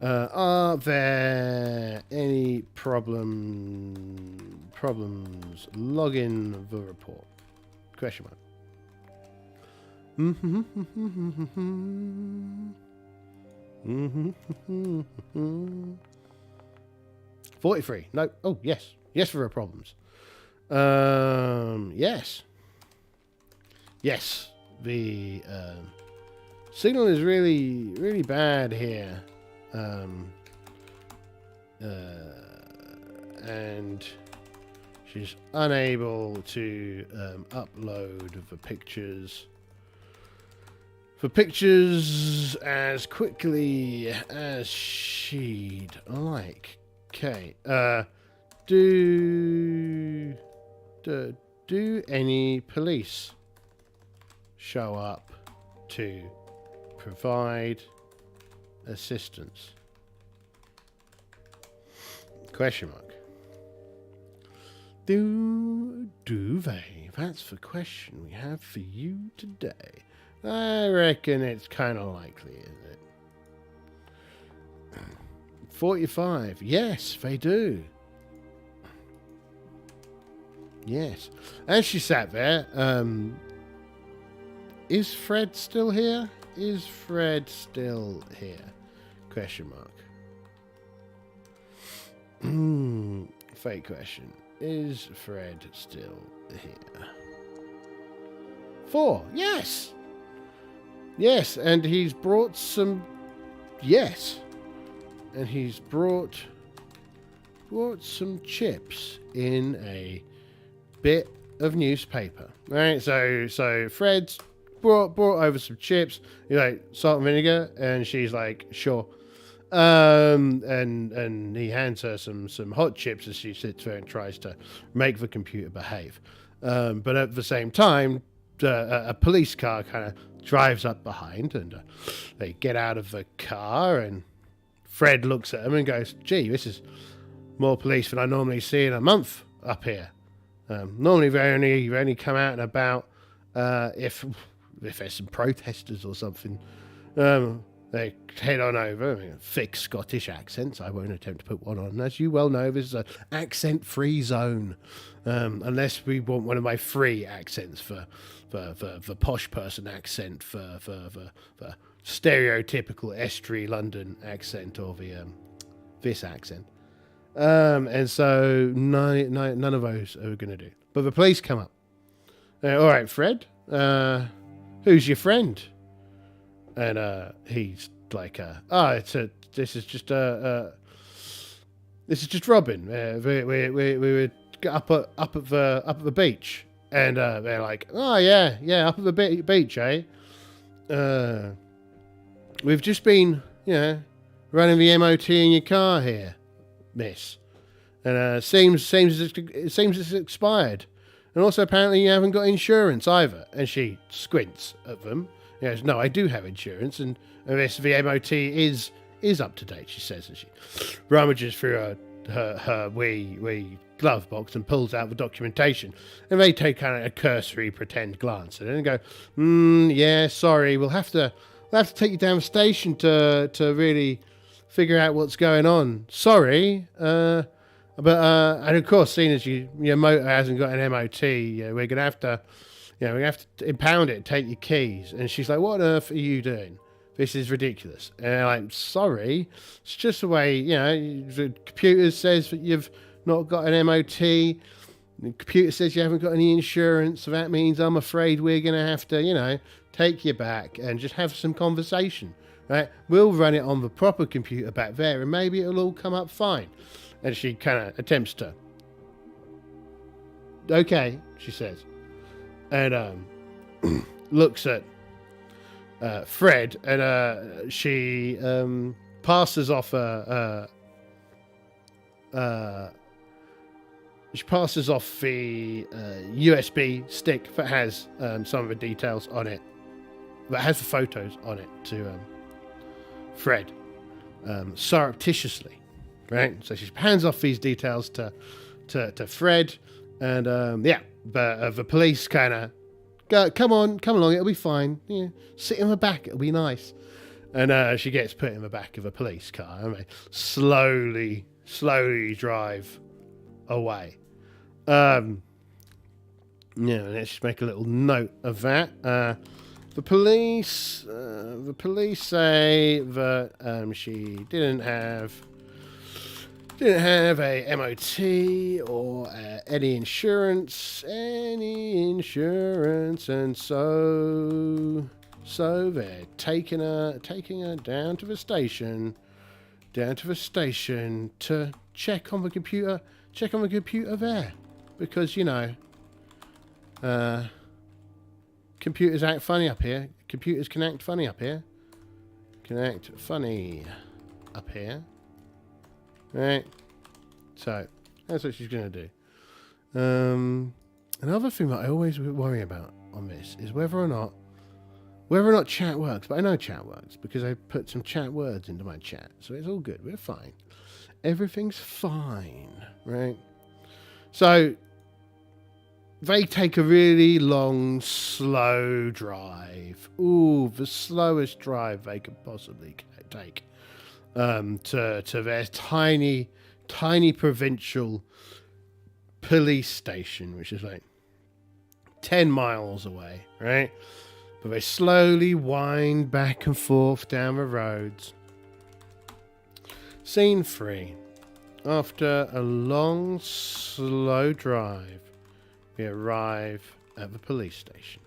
Are there any problems? Log in the report. Question mark. Mm-hmm. 43. No. Oh, yes. Yes for her problems. Yes. Yes. The signal is really, really bad here. And she's unable to upload the pictures as quickly as she'd like. Okay. Do any police show up to provide assistance? Question mark. Do they? That's the question we have for you today. I reckon it's kind of likely, isn't it? 45. Yes, they do. Yes. As she sat there, is Fred still here? Is Fred still here? Question mark. Fake question. Is Fred still here? 4. Yes. Yes, and he's brought some... Yes. And he's brought some chips in a bit of newspaper. Right? So Fred's brought over some chips. He's like, salt and vinegar, and she's like, sure. And he hands her some hot chips as she sits there and tries to make the computer behave. But at the same time, a police car kind of drives up behind, and they get out of the car, and Fred looks at him and goes, gee, this is more police than I normally see in a month up here. Normally they only come out and about if there's some protesters or something. They head on over. I mean, thick Scottish accents. I won't attempt to put one on. As you well know, this is an accent-free zone. Unless we want one of my free accents for posh person accent, for stereotypical estuary London accent, or the this accent. And so none of those are going to do. But the police come up. All right, Fred. Who's your friend? And he's like, this is just Robin. We were up at the beach, and they're like, oh yeah, up at the beach, eh? We've just been, running the MOT in your car here, miss, and seems it's expired, and also apparently you haven't got insurance either. And she squints at them. Yes, no, I do have insurance, and the MOT is up to date, she says, and she rummages through her wee glove box and pulls out the documentation. And they take kind of a cursory pretend glance at it and go, yeah, sorry, we'll have to take you down the station to really figure out what's going on. Sorry, and of course, seeing as your motor hasn't got an MOT, we're gonna have to. We have to impound it, take your keys. And she's like, what on earth are you doing? This is ridiculous. And I'm like, sorry, it's just the way, the computer says that you've not got an MOT. The computer says you haven't got any insurance. So that means I'm afraid we're going to have to, take you back and just have some conversation, right? We'll run it on the proper computer back there, and maybe it'll all come up fine. And she kind of attempts to. Okay, she says. And looks at Fred, and she passes off the USB stick that has some of the details on it, that has the photos on it, to Fred, surreptitiously, right? So she hands off these details to Fred, and but the police kind of go, come along, it'll be fine. Yeah, sit in the back, it'll be nice. And she gets put in the back of a police car, and they slowly drive away. And let's just make a little note of that. The police say that she didn't have a MOT or any insurance, and so they're taking her down to the station to check on the computer there, because computers act funny up here. Computers can act funny up here. Right. So that's what she's going to do. Another thing that I always worry about on this is whether or not chat works. But I know chat works because I put some chat words into my chat, so it's all good. We're fine. Everything's fine, right? So they take a really long, slow drive. Ooh, the slowest drive they could possibly take. To their tiny provincial police station, which is like 10 miles away, right? But they slowly wind back and forth down the roads. Scene 3. After a long, slow drive, we arrive at the police station.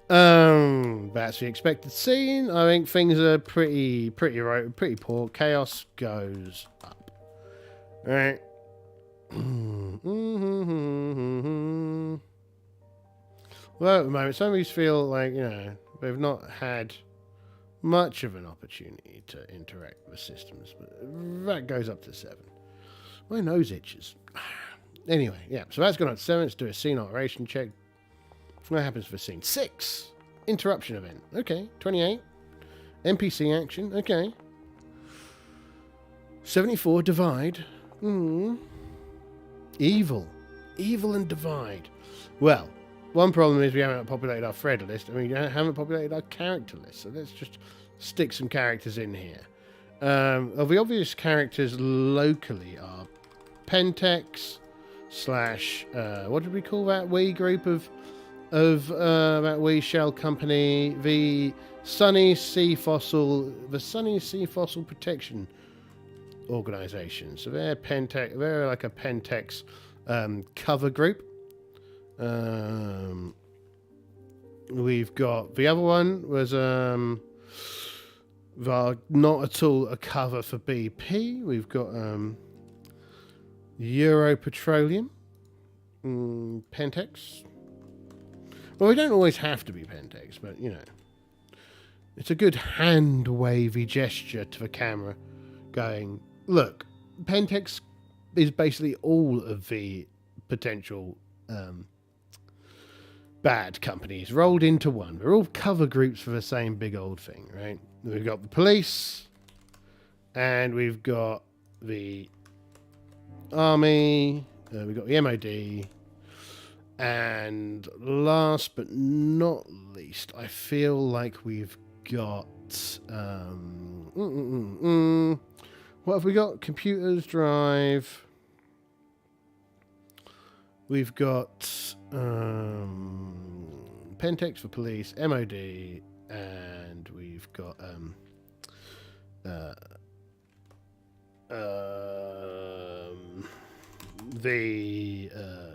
That's the expected scene. I think things are pretty poor. Chaos goes up. Right. Well, at the moment, some of these feel like, they've not had much of an opportunity to interact with the systems, but that goes up to 7. My nose itches. Anyway, yeah, so that's gone up to 7. Let's do a scene alteration check. What happens for scene 6? Interruption event. Okay. 28. NPC action. Okay. 74. Divide. Evil and divide. Well, one problem is we haven't populated our thread list. I mean, we haven't populated our character list. So let's just stick some characters in here. Of the obvious characters locally are Pentex / what did we call that wee group of that wee shell company, the Sunny Sea Fossil Protection Organization. So they're like a Pentex cover group. We've got the other one was not at all a cover for BP. We've got Euro Petroleum, Pentex. Well, we don't always have to be Pentex, but it's a good hand wavy gesture to the camera, going, look, Pentex is basically all of the potential bad companies rolled into one. We're all cover groups for the same big old thing, right? We've got the police, and we've got the army, we've got the MOD, and last but not least, I feel like we've got what have we got? Computers, drive. We've got Pentex for police, MOD, and we've got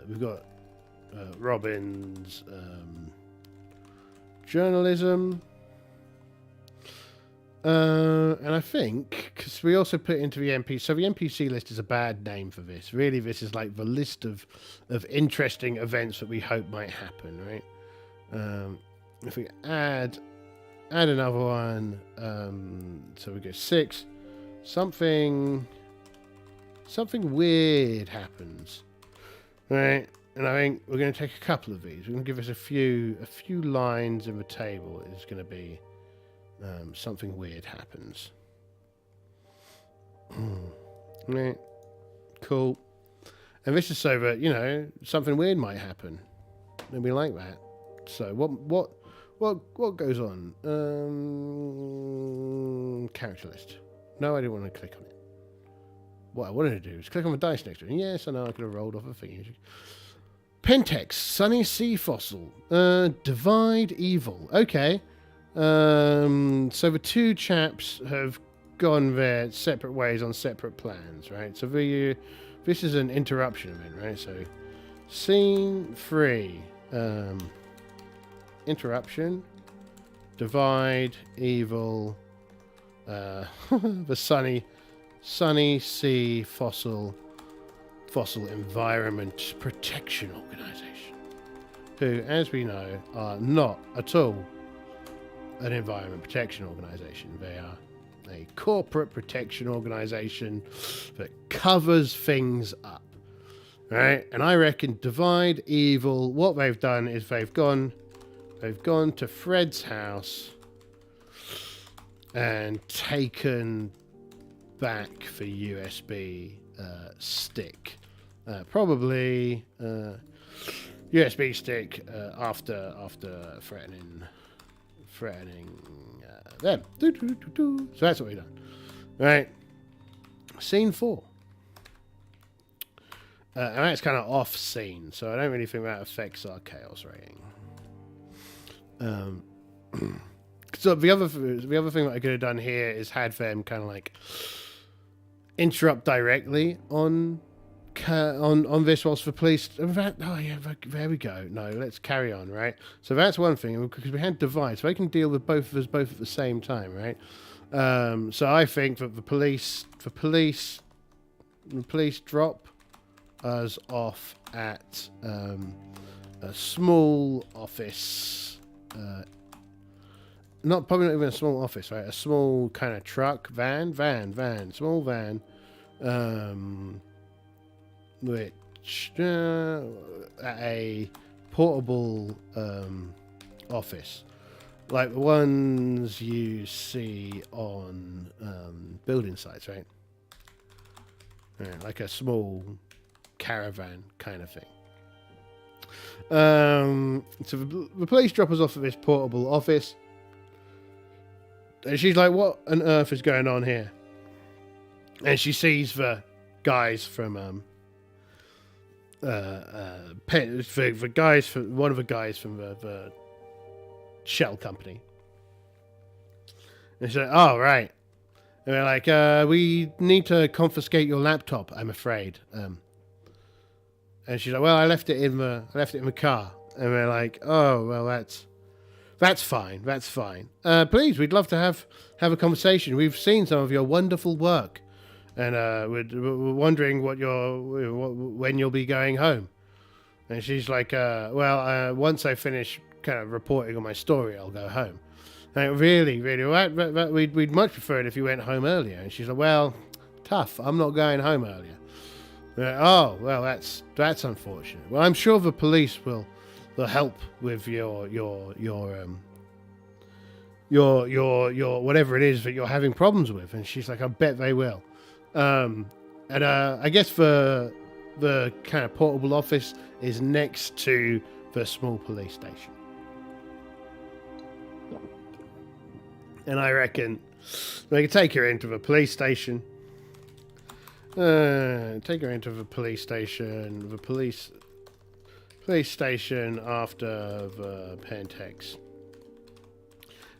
we've got Robin's journalism, and I think because we also put into the NPC, so the NPC list is a bad name for this. Really, this is like the list of interesting events that we hope might happen, right? If we add another one, so we go 6. Something weird happens, right? And I think we're going to take a couple of these. We're going to give us a few lines in the table. It's going to be something weird happens. Right. Cool. And this is so that something weird might happen, and we like that. So what goes on? Character list. No, I didn't want to click on it. What I wanted to do is click on the dice next to it. Yes, I know I could have rolled off a thing. Pentex, Sunny Sea Fossil. Divide Evil. Okay. So the two chaps have gone their separate ways on separate plans, right? So this is an interruption event, right? So scene 3. Interruption. Divide Evil. The Sunny Sea Fossil Environment Protection Organization, who, as we know, are not at all an environment protection organization. They are a corporate protection organization that covers things up, right? And I reckon Divide Evil, what they've done is they've gone to Fred's house and taken back the USB stick. Probably USB stick after threatening them. So that's what we've done. Right. Scene 4. And that's kind of off scene, so I don't really think that affects our chaos rating. So the other thing that I could have done here is had them kind of like interrupt directly on this whilst the police. Oh yeah, there we go. No, let's carry on, right? So that's one thing, because we had Divide, so they can deal with both of us both at the same time, right? So I think that the police drop us off at a small office. Probably not even a small office, right? A small kind of truck, small van, which at a portable office, like the ones you see on building sites, right? Like a small caravan kind of thing. So the police drop us off at this portable office. And she's like, what on earth is going on here? And she sees the guys from one of the guys from the shell company. And she's like, oh, right. And they're like, we need to confiscate your laptop, I'm afraid. And she's like, well, I left it in the car. And we're like, oh, well, that's fine. Please, we'd love to have a conversation. We've seen some of your wonderful work, and we're wondering when you'll be going home. And she's like, once I finish kind of reporting on my story, I'll go home. And really, we'd much prefer it if you went home earlier. And she's like, well, tough. I'm not going home earlier. Oh, well, that's unfortunate. Well, I'm sure the police will help with your whatever it is that you're having problems with. And she's like, I bet they will. And I guess the kind of portable office is next to the small police station. And I reckon they can take her into the police station. Take her into the police station. The police station after the Pentex.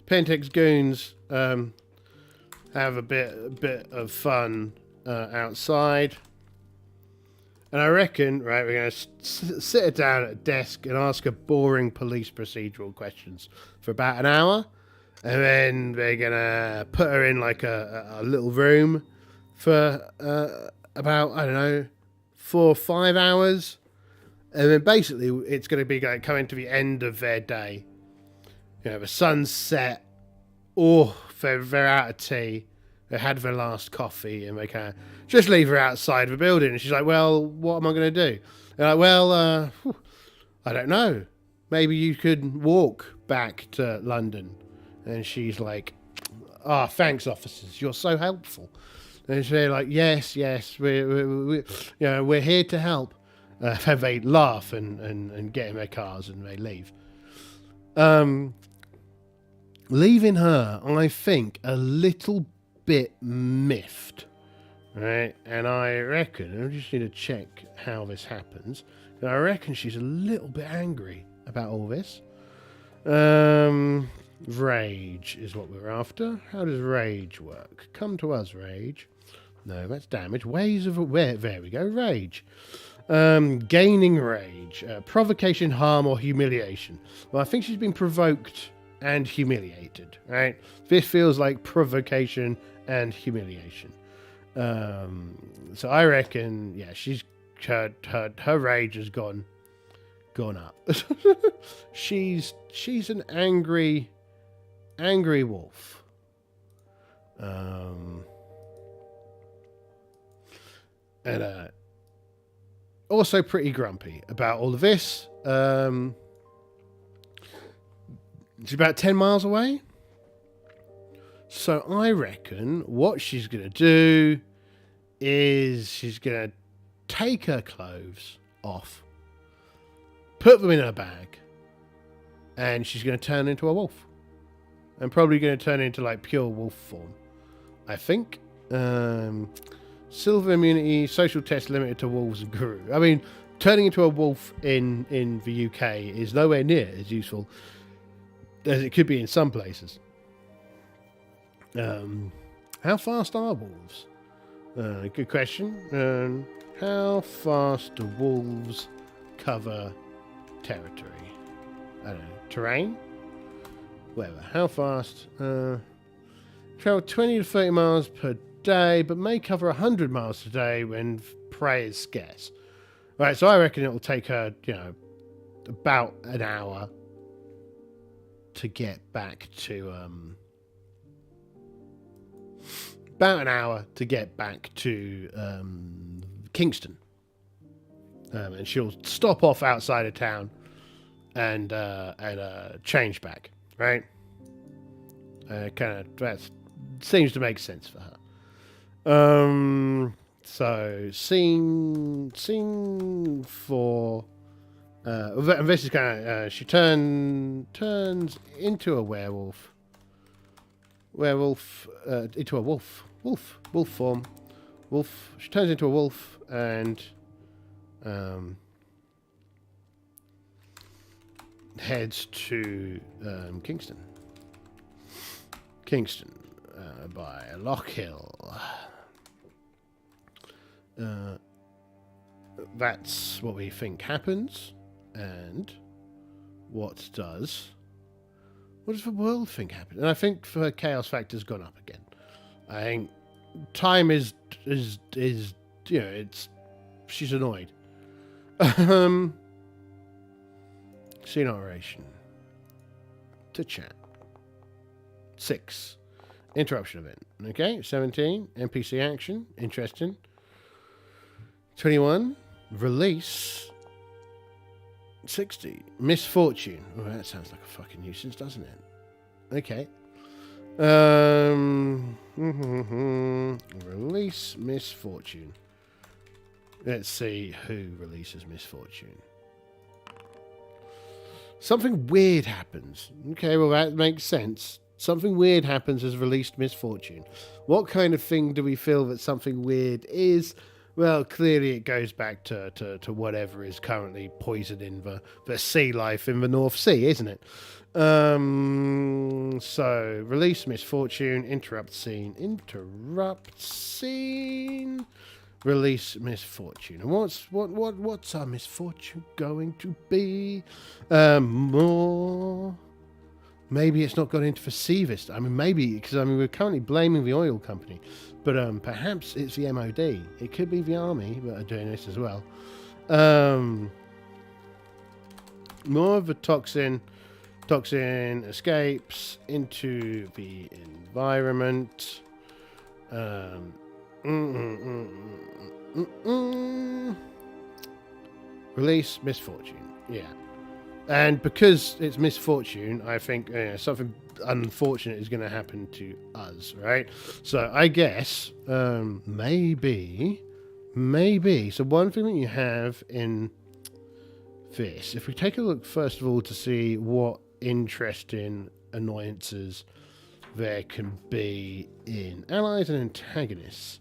Pentex goons have a bit of fun outside. And I reckon, right, we're going to sit her down at a desk and ask her boring police procedural questions for about an hour. And then they're going to put her in like a little room for about, I don't know, 4 or 5 hours. And then basically it's going to be like coming to the end of their day. You know, the sun's set. Oh, they're out of tea. They had their last coffee and they kind of just leave her outside the building. And she's like, well, what am I going to do? They're like, well, I don't know. Maybe you could walk back to London. And she's like, oh, thanks, officers. You're so helpful. And they're like, yes, we're here to help. And they laugh and get in their cars and they leave. Leaving her, I think, a little bit miffed. Right? And I reckon, I just need to check how this happens. And I reckon she's a little bit angry about all this. Rage is what we're after. How does rage work? Come to us, rage. No, that's damage. Ways of aware. There we go. Rage. Gaining rage. Provocation, harm, or humiliation. Well, I think she's been provoked and humiliated, right? This feels like provocation and humiliation. So I reckon, yeah, she's her rage has gone up. she's an angry wolf. And also pretty grumpy about all of this. She's about 10 miles away. So I reckon what she's going to do is she's going to take her clothes off, put them in her bag, and she's going to turn into a wolf. And probably going to turn into like pure wolf form, I think. Silver immunity, social test limited to wolves and guru. I mean, turning into a wolf in the UK is nowhere near as useful as it could be in some places. How fast are wolves? Good question. How fast do wolves cover territory? I don't know. Terrain? Whatever. How fast? Travel 20 to 30 miles per day, but may cover 100 miles a day when prey is scarce. Right, so I reckon it will take her, about an hour to get back to Kingston, and she'll stop off outside of town and change back. Right, that seems to make sense for her. So scene 4. This is she turns into a werewolf. Into a wolf form. She turns into a wolf and heads to Kingston by Lockhill. That's what we think happens. And what does the world think happens? And I think her chaos factor's gone up again. I think time is she's annoyed. Scene operation. To chat. 6. Interruption event. Okay. 17. NPC action. Interesting. 21. Release. 60. Misfortune. Oh, that sounds like a fucking nuisance, doesn't it? Okay. Release misfortune. Let's see who releases misfortune. Something weird happens. Okay, well that makes sense. Something weird happens as released misfortune. What kind of thing do we feel that something weird is? Well, clearly it goes back to whatever is currently poisoning the sea life in the North Sea, isn't it? So, release misfortune, interrupt scene, release misfortune. And what's our misfortune going to be? More. Maybe it's not gone into the sea this time. I mean, maybe, because we're currently blaming the oil company. But perhaps it's the MOD. It could be the army that are doing this as well. More of the toxin escapes into the environment. Release misfortune. Yeah. And because it's misfortune, I think something unfortunate is going to happen to us, right? So I guess maybe. So one thing that you have in this, if we take a look first of all to see what interesting annoyances there can be in allies and antagonists.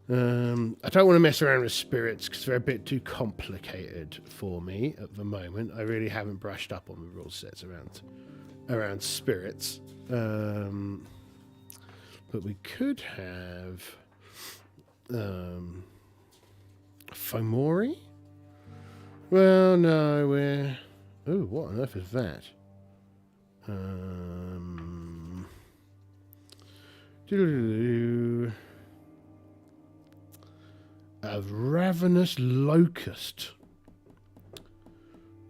I don't want to mess around with spirits because they're a bit too complicated for me at the moment. I really haven't brushed up on the rule sets around spirits. But we could have Fomori? Well, no, we're... Ooh, what on earth is that? A ravenous locust.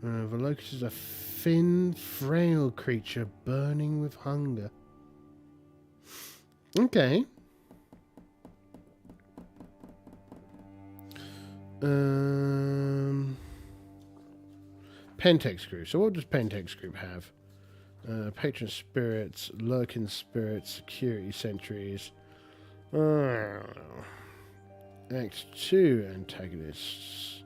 The locust is a thin, frail creature burning with hunger. Okay. Pentex group. So what does Pentex group have? Patron spirits, lurking spirits, security sentries. Act 2 antagonists.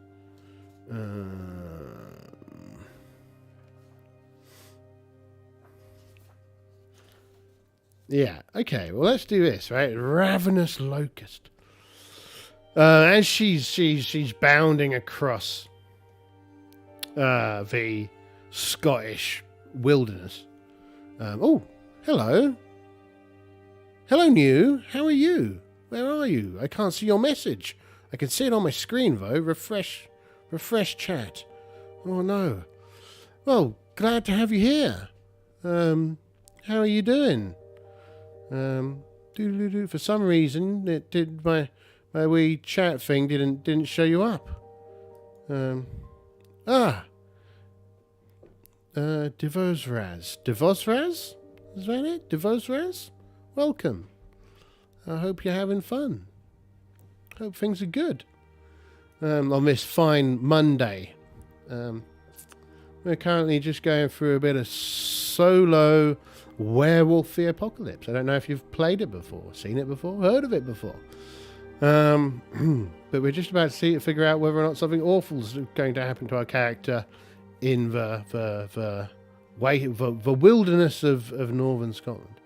Yeah, okay, well let's do this, right? Ravenous locust. As she's bounding across the Scottish wilderness. Oh, hello. Hello, New. How are you? Where are you? I can't see your message. I can see it on my screen, though. Refresh chat. Oh, no. Well, glad to have you here. How are you doing? For some reason, it did my wee chat thing didn't show you up. Devosraz. Devosraz? Is that it? Devosraz? Welcome. I hope you're having fun. Hope things are good. On this fine Monday. We're currently just going through a bit of solo Werewolf the Apocalypse. I don't know if you've played it before, seen it before, heard of it before. But we're just about to figure out whether or not something awful is going to happen to our character in the wilderness of northern Scotland.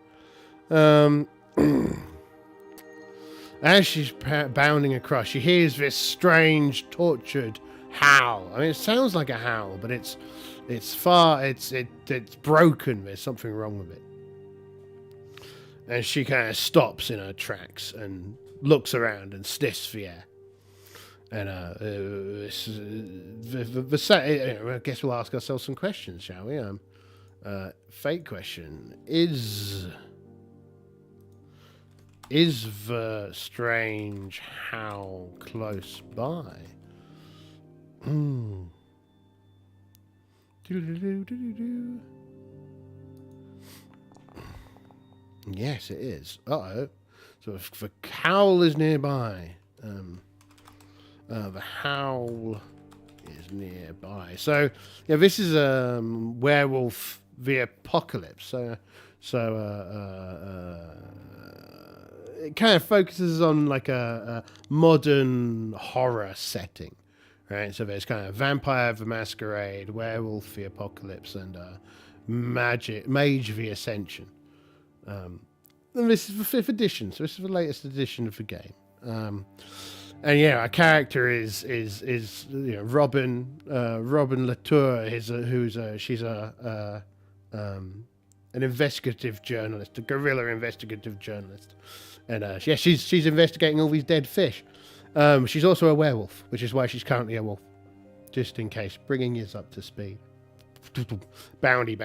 As she's bounding across, she hears this strange, tortured howl. I mean, it sounds like a howl, but it's broken. There's something wrong with it. And she kind of stops in her tracks and looks around and sniffs the air. And I guess we'll ask ourselves some questions, shall we? Fake question: Is the strange howl close by? Yes, it is. Uh-oh. So if the howl is nearby. The howl is nearby. So, yeah, this is Werewolf the Apocalypse. It kind of focuses on like a modern horror setting, right? So there's kind of Vampire the Masquerade, Werewolf the Apocalypse, and Mage the Ascension. And this is the 5th edition, so this is the latest edition of the game. And yeah, our character is Robin Latour. She's an investigative journalist, a guerrilla investigative journalist, and she's investigating all these dead fish. She's also a werewolf, which is why she's currently a wolf, just in case, bringing us up to speed. Boundy.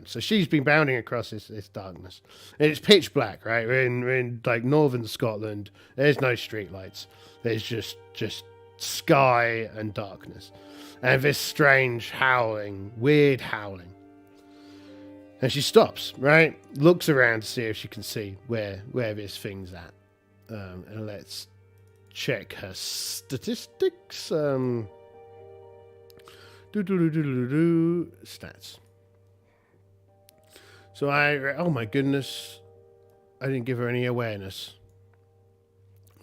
So she's been bounding across this darkness, and it's pitch black, right? We're in like northern Scotland. There's no street lights. There's just sky and darkness, and this strange howling, weird howling. And she stops, right? Looks around to see if she can see where this thing's at, and let's check her statistics. Stats. So oh my goodness, I didn't give her any awareness.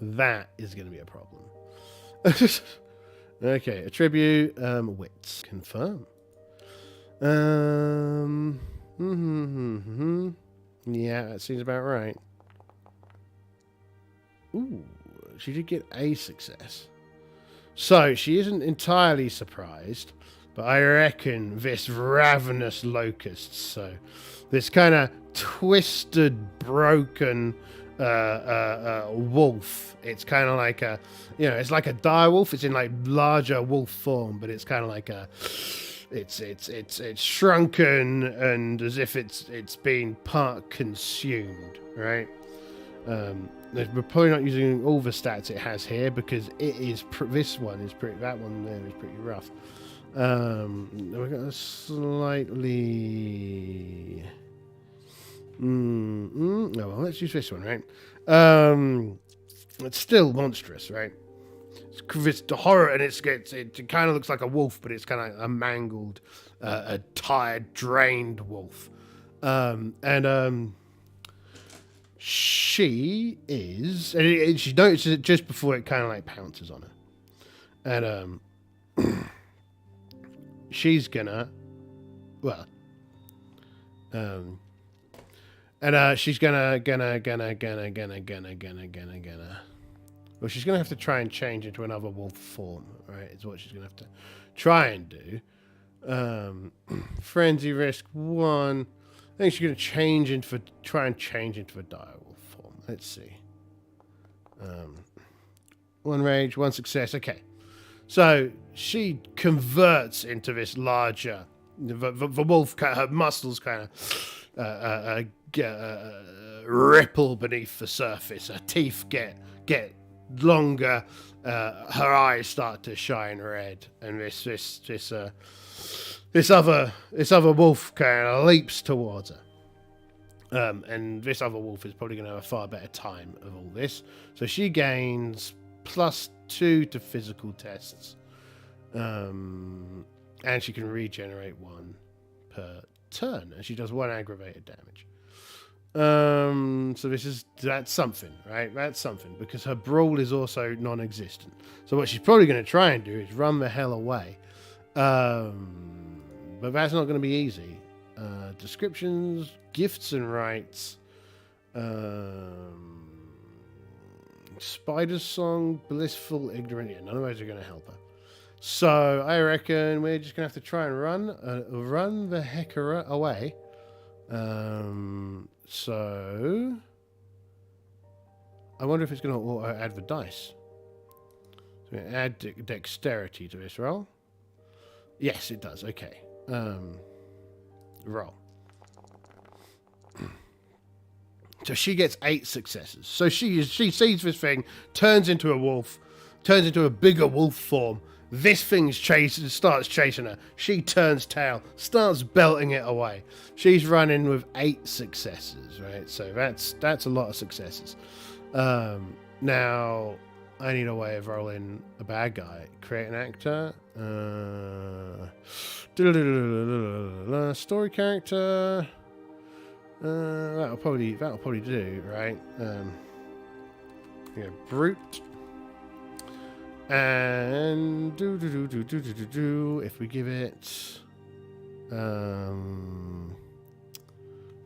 That is going to be a problem. Okay, attribute, wits, confirm. Yeah, that seems about right. Ooh, she did get a success. So she isn't entirely surprised, but I reckon this ravenous locust, so this kind of twisted, broken wolf. It's kind of like a, it's like a dire wolf. It's in like larger wolf form, but it's kind of like it's shrunken and as if it's been part consumed, right? We're probably not using all the stats it has here because that one there is pretty rough. We've got a slightly. Well, let's use this one, right? It's still monstrous, right? It's the horror, and it kind of looks like a wolf, but it's kind of a mangled, a tired, drained wolf. She is, and she notices it just before it kind of like pounces on her, and she's gonna, she's gonna. Well, she's gonna have to try and change into another wolf form, right? Is what she's gonna have to try and do. Frenzy risk 1. I think she's gonna try and change into a dire wolf form. Let's see. 1 rage, 1 success. Okay, so she converts into this larger. The wolf, her muscles kind of ripple beneath the surface. Her teeth get longer. Her eyes start to shine red, and this other wolf kind of leaps towards her. And this other wolf is probably going to have a far better time of all this. So she gains +2 to physical tests, and she can regenerate 1 per turn, and she does 1 aggravated damage. So that's something, right? That's something, because her brawl is also non-existent. So what she's probably going to try and do is run the hell away. But that's not going to be easy. Descriptions, gifts and rights. Spider's song, blissful, ignorant. Yeah, none of those are going to help her. So I reckon we're just going to have to try and run the heck away. So I wonder if it's going to auto add the dice. So we add dexterity to this roll. Yes, it does. Okay. Roll. So she gets 8 successes. So she sees this thing, turns into a wolf, turns into a bigger wolf form. This thing starts chasing her. She turns tail, starts belting it away. She's running with 8 successes, right? So that's a lot of successes. Now, I need a way of rolling a bad guy. Create an actor. Story character. That'll probably do, right? Brute. And if we give it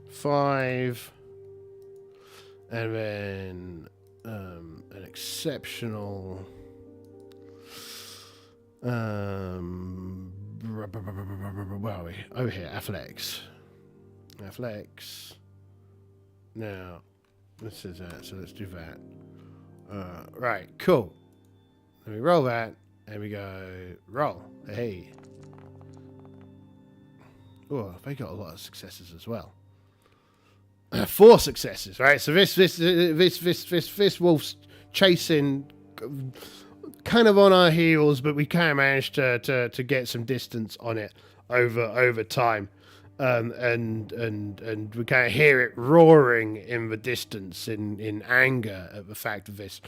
5, and then an exceptional where are we? Over here, athletics. Now this is that, so let's do that. Right, cool. Then we roll that, and we go roll. Hey. Oh, they got a lot of successes as well. 4 successes, right? So this wolf's chasing, kind of on our heels, but we kind of managed to get some distance on it over time, and we kind of hear it roaring in the distance in anger at the fact of this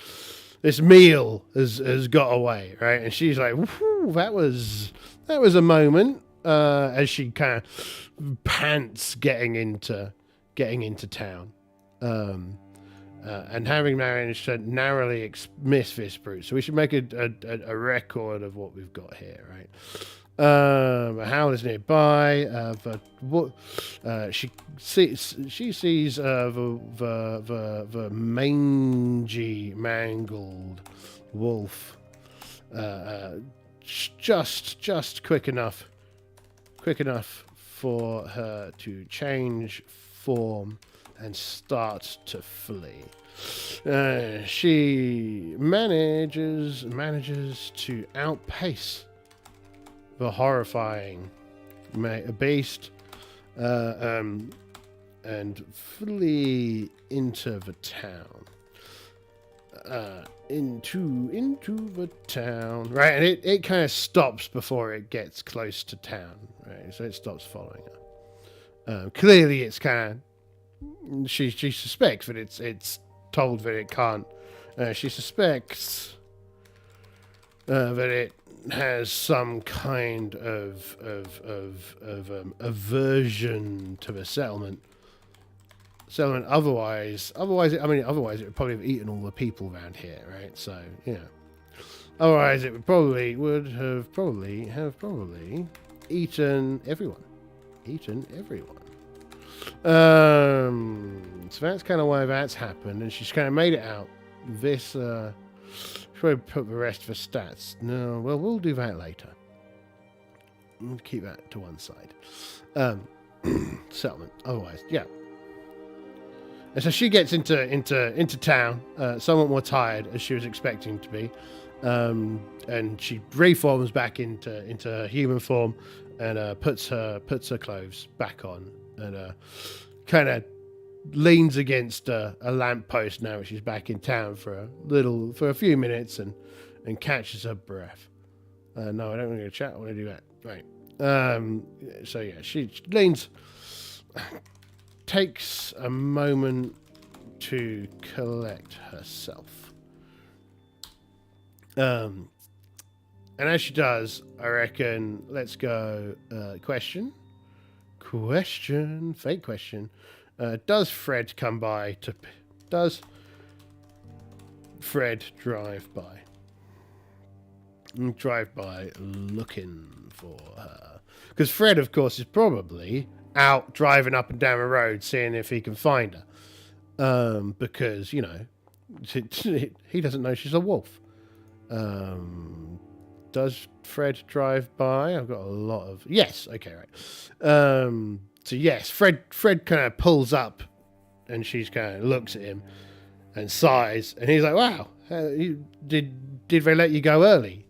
meal has got away, right? And she's like, "Whew, that was a moment," as she kind of pants getting into town, and having managed to narrowly miss this brute. So we should make a record of what we've got here, right? A howl is nearby. She sees the mangy, mangled wolf. Just quick enough for her to change form and start to flee. She manages to outpace the horrifying beast and flee into the town. Into the town, right? And it kind of stops before it gets close to town, right? So it stops following her. Clearly, it's kind of she suspects that it's told that it can't. She suspects that it has some kind of aversion to the settlement. Otherwise it would probably have eaten all the people around here, right? So otherwise it would have eaten everyone. So that's kind of why that's happened, and she's kind of made it out. This should I put the rest of the stats? No, well, we'll do that later. We'll keep that to one side. Settlement. Otherwise, yeah. And so she gets into town, somewhat more tired as she was expecting to be, and she reforms back into human form, and puts her clothes back on, and kind of leans against a lamppost now that she's back in town for a few minutes, and catches her breath. No, I don't want to chat. I want to do that. Right. So yeah, she leans. Takes a moment to collect herself. And as she does, I reckon, let's go question, fake question. Does Fred come by does Fred drive by? Drive by looking for her. Because Fred, of course, is probably out driving up and down the road seeing if he can find her, because he doesn't know she's a wolf. Does Fred drive by? I've got a lot of yes. Okay, right. So yes, Fred kind of pulls up, and she's kind of looks at him and sighs, and he's like, "Wow, did they let you go early?"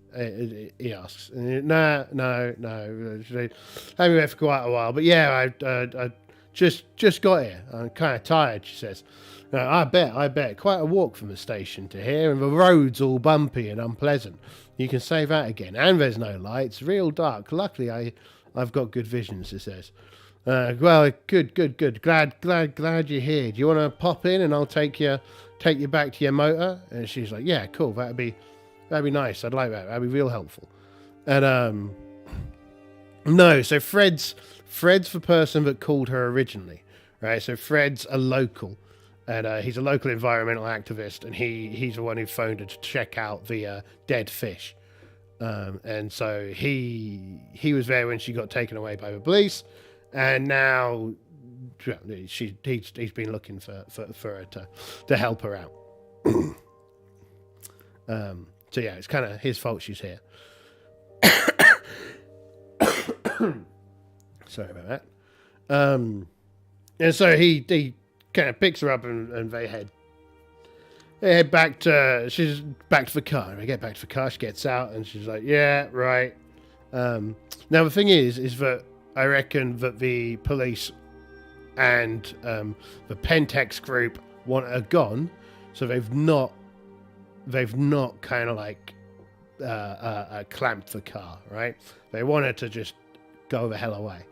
He asks. No. They had me there for quite a while, but yeah, I just got here. I'm kind of tired, she says. I bet. Quite a walk from the station to here, and the road's all bumpy and unpleasant. You can say that again. And there's no lights, real dark. Luckily, I've got good vision, she says. Well, good. Glad you're here. Do you want to pop in, and I'll take you back to your motor? And she's like, yeah, cool. That'd be nice. I'd like that. That'd be real helpful. And no, so Fred's the person that called her originally, right? So Fred's a local, and he's a local environmental activist, and he's the one who phoned her to check out the dead fish. And so he was there when she got taken away by the police, and now he's been looking for her to help her out. So yeah, it's kind of his fault she's here. Sorry about that. And so he kind of picks her up, and they head back to the car. And they get back to the car. She gets out, and she's like, "Yeah, right." Now the thing is that I reckon that the police and the Pentex group want her gone, so they've not kind of like clamped the car, right? They want her to just go the hell away.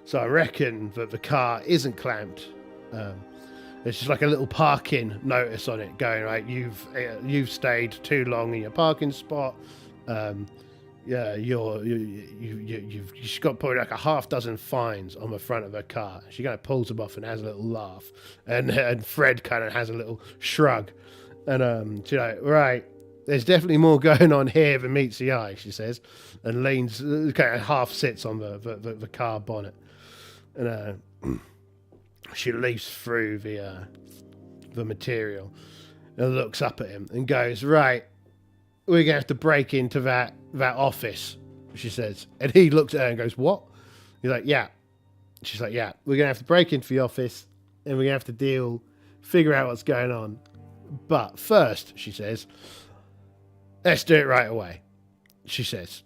So I reckon that the car isn't clamped. There's just like a little parking notice on it going, right, you've stayed too long in your parking spot. Yeah, you've got probably like a half dozen fines on the front of her car. She kind of pulls them off and has a little laugh, and Fred kind of has a little shrug, and she's like, right, There's definitely more going on here than meets the eye, she says, and leans, kind of half sits on the car bonnet. And she leafs through the material and looks up at him and goes, right, we're going to have to break into that office, she says. And he looks at her and goes, what? He's like, yeah. She's like, yeah, we're going to have to break into the office and we're going to have to figure out what's going on. But first, she says, let's do it right away, she says.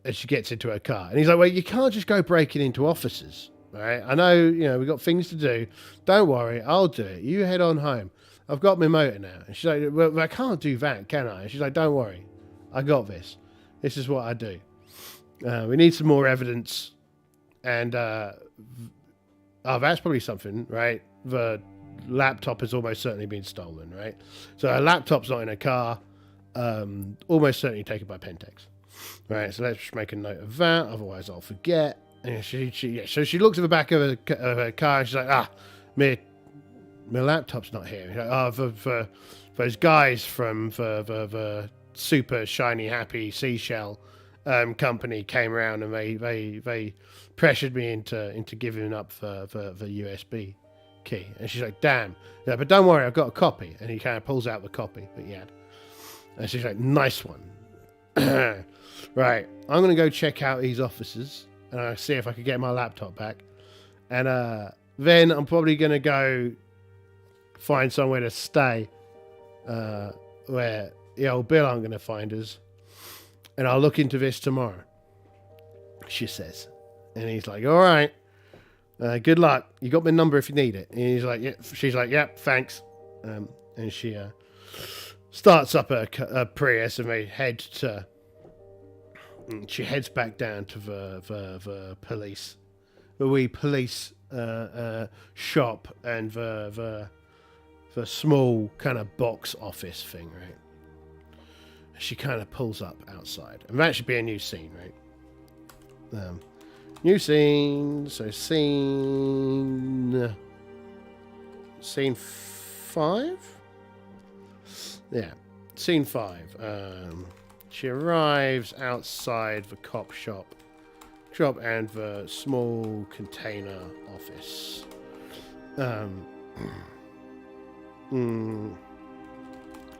And she gets into her car. And he's like, well, you can't just go breaking into offices, right? I know, we've got things to do. Don't worry, I'll do it. You head on home. I've got my motor now. And she's like, well, I can't do that, can I? And she's like, don't worry, I got this. This is what I do. We need some more evidence. And, that's probably something, right? The laptop has almost certainly been stolen, right? So her laptop's not in her car. Almost certainly taken by Pentex. Right, so let's just make a note of that, otherwise I'll forget. And so she looks at the back of her car and she's like, my laptop's not here. Like, for those guys from the super shiny happy seashell company came around and they pressured me into giving up the USB key. And she's like, damn. Yeah, but don't worry, I've got a copy. And he kind of pulls out the copy that he had. And she's like, nice one. Right, I'm going to go check out these offices and I'll see if I can get my laptop back. And then I'm probably going to go find somewhere to stay where the old Bill aren't going to find us. And I'll look into this tomorrow, she says. And he's like, all right, good luck. You got my number if you need it. And he's like, yeah. She's like, yep, thanks. And she starts up a Prius and they head to... She heads back down to the police, the wee police shop and the small kind of box office thing, right? She kind of pulls up outside, and that should be a new scene, right? New scene. So scene 5. Yeah, scene 5. She arrives outside the cop shop and the small container office.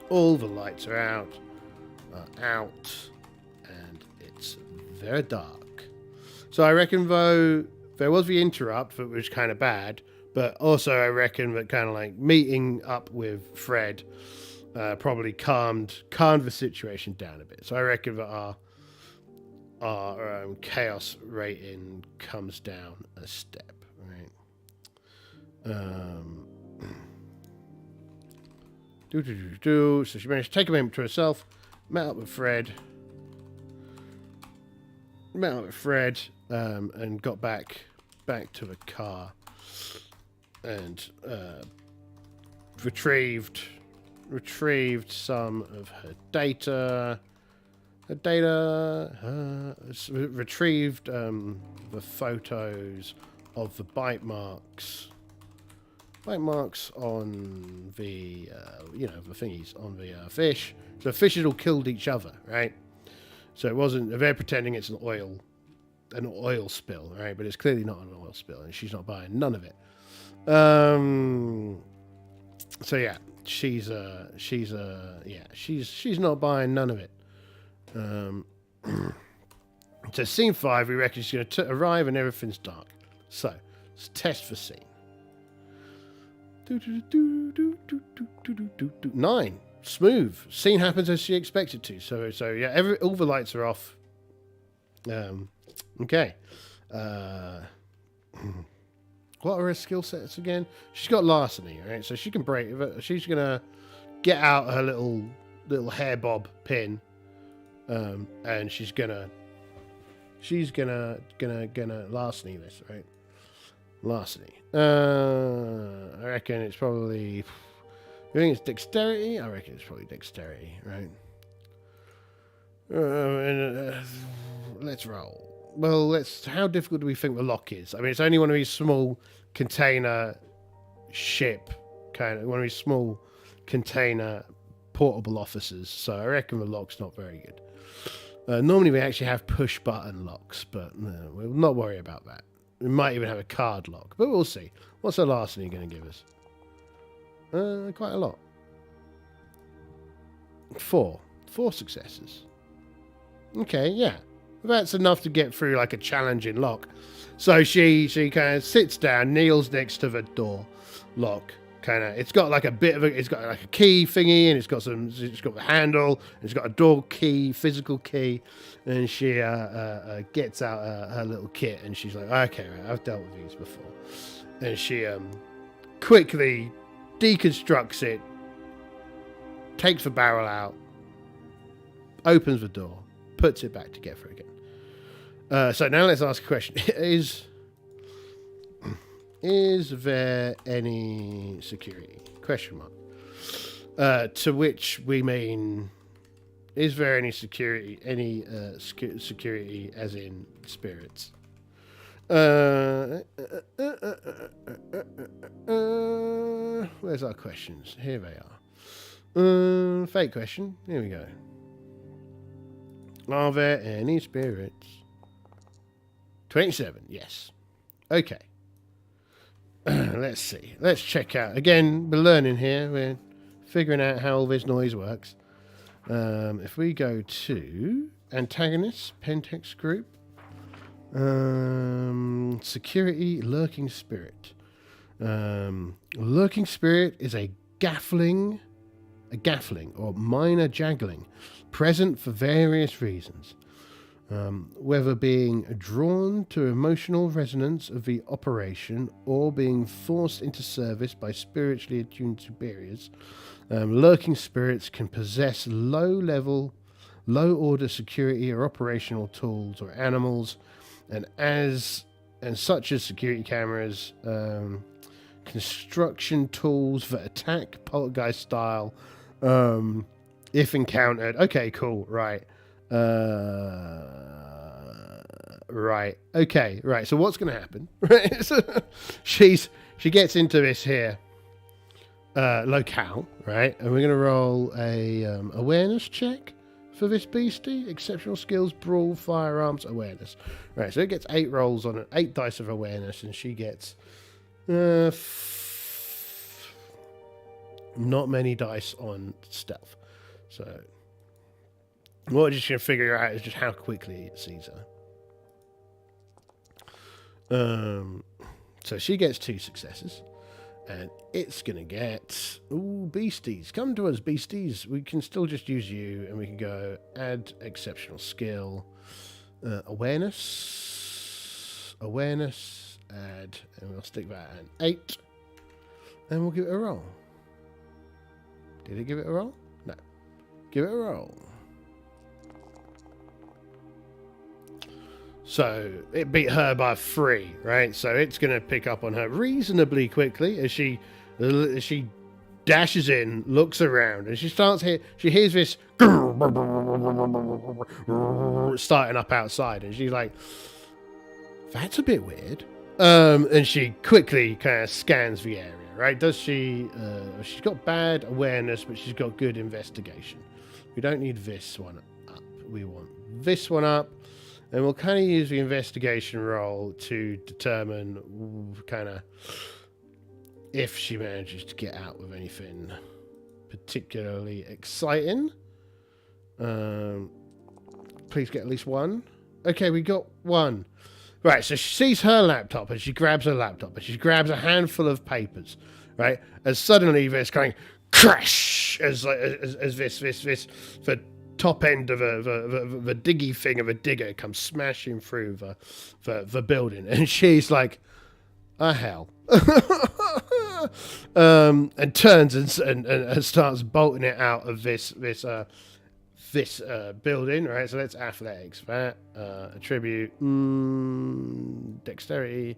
All the lights are out, and it's very dark. So I reckon, though, there was the interrupt, that was kind of bad, but also I reckon that kind of like meeting up with Fred probably calmed the situation down a bit. So I reckon that our chaos rating comes down a step, right? So she managed to take a moment to herself, met up with Fred, and got back to the car and retrieved some of her data. Retrieved the photos of the bite marks on the the thingies on the fish. So the fish had all killed each other, right? So it wasn't. They're pretending it's an oil spill, right? But it's clearly not an oil spill, and she's not buying none of it. So yeah. She's not buying none of it. So scene 5, we reckon she's going to arrive and everything's dark. So let's test for scene. 9, smooth. Scene happens as she expects it to. So yeah, all the lights are off. Okay. What are her skill sets again? She's got larceny, right? So she can break. She's gonna get out her little hair bob pin, and she's gonna larceny this, right? Larceny. I reckon it's probably. You think it's dexterity? I reckon it's probably dexterity, right? Let's roll. Well, how difficult do we think the lock is? I mean, it's only one of these small container ship, kind of one of these small container portable officers, so I reckon the lock's not very good. Normally we actually have push button locks, but no, we'll not worry about that. We might even have a card lock, but we'll see. What's the last thing you're going to give us? Quite a lot. 4 successes. Okay, yeah, that's enough to get through like a challenging lock. So she kind of sits down, kneels next to the door lock. It's got like a bit of it's got like a key thingy, and it's got the handle, and it's got a door key, physical key, and she gets out her little kit, and she's like, okay, right, I've dealt with these before, and she quickly deconstructs it, takes the barrel out, opens the door, puts it back together again. So now let's ask a question: Is there any security? Question mark. To which we mean, is there any security? Any security, as in spirits? Where's our questions? Here they are. Fake question. Here we go. Are there any spirits? 27. Yes. Okay. Let's see. Let's check out. Again, we're learning here. We're figuring out how all this noise works. If we go to antagonists, Pentex group, security, lurking spirit. Lurking spirit is a gaffling or minor jaggling, present for various reasons. Whether being drawn to emotional resonance of the operation or being forced into service by spiritually attuned superiors, lurking spirits can possess low order security or operational tools or animals, and such as security cameras, construction tools that attack poltergeist style, if encountered. Okay, cool, right. Right. Okay. Right. So what's going to happen? Right. So she gets into this here locale, right? And we're going to roll a awareness check for this beastie. Exceptional skills, brawl, firearms, awareness. Right. So it gets 8 rolls on it, 8 dice of awareness, and she gets not many dice on stealth. So what we're just going to figure out is just how quickly it sees her. So she gets 2 successes, and it's going to get... Ooh, beasties. Come to us, beasties. We can still just use you, and we can go add exceptional skill. Awareness, add, and we'll stick that at an 8, and we'll give it a roll. Did it give it a roll? No. Give it a roll. So it beat her by 3, right? So it's going to pick up on her reasonably quickly as she dashes in, looks around, and she hears this starting up outside, and she's like, "That's a bit weird." And she quickly kind of scans the area, right? Does she? She's got bad awareness, but she's got good investigation. We don't need this one up. We want this one up. And we'll kind of use the investigation roll to determine kind of if she manages to get out with anything particularly exciting. Please get at least 1. Okay, we got 1. Right, so she sees her laptop, and she grabs her laptop, and she grabs a handful of papers, right? And suddenly there's going crash as this the top end of the diggy thing of a digger comes smashing through the building, and she's like, "Ah, hell!" And turns and starts bolting it out of this building, right? So that's athletics, that attribute, dexterity,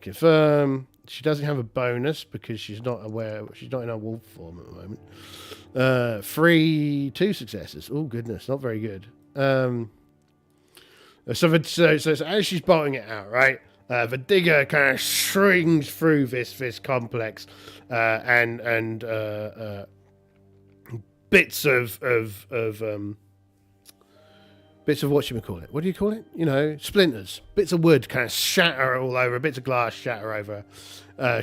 confirm. She doesn't have a bonus because she's not in her wolf form at the moment. 2 successes. Oh goodness, not very good. So as she's bolting it out, right, the digger kind of swings through this complex and bits of what you call it? What do you call it? You know, splinters, bits of wood kind of shatter all over, bits of glass shatter over.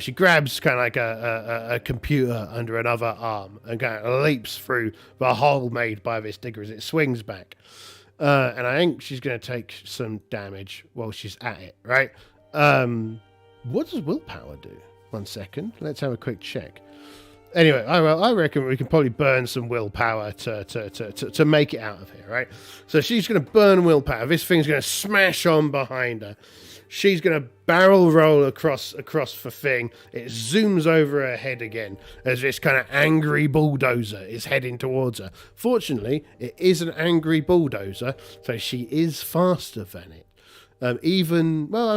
She grabs kind of like a computer under another arm and kind of leaps through the hole made by this digger as it swings back. And I think she's going to take some damage while she's at it, right? What does willpower do? 1 second. Let's have a quick check. Anyway, I reckon we can probably burn some willpower to make it out of here, right? So she's going to burn willpower. This thing's going to smash on behind her. She's going to barrel roll across the thing. It zooms over her head again as this kind of angry bulldozer is heading towards her. Fortunately, it is an angry bulldozer, so she is faster than it.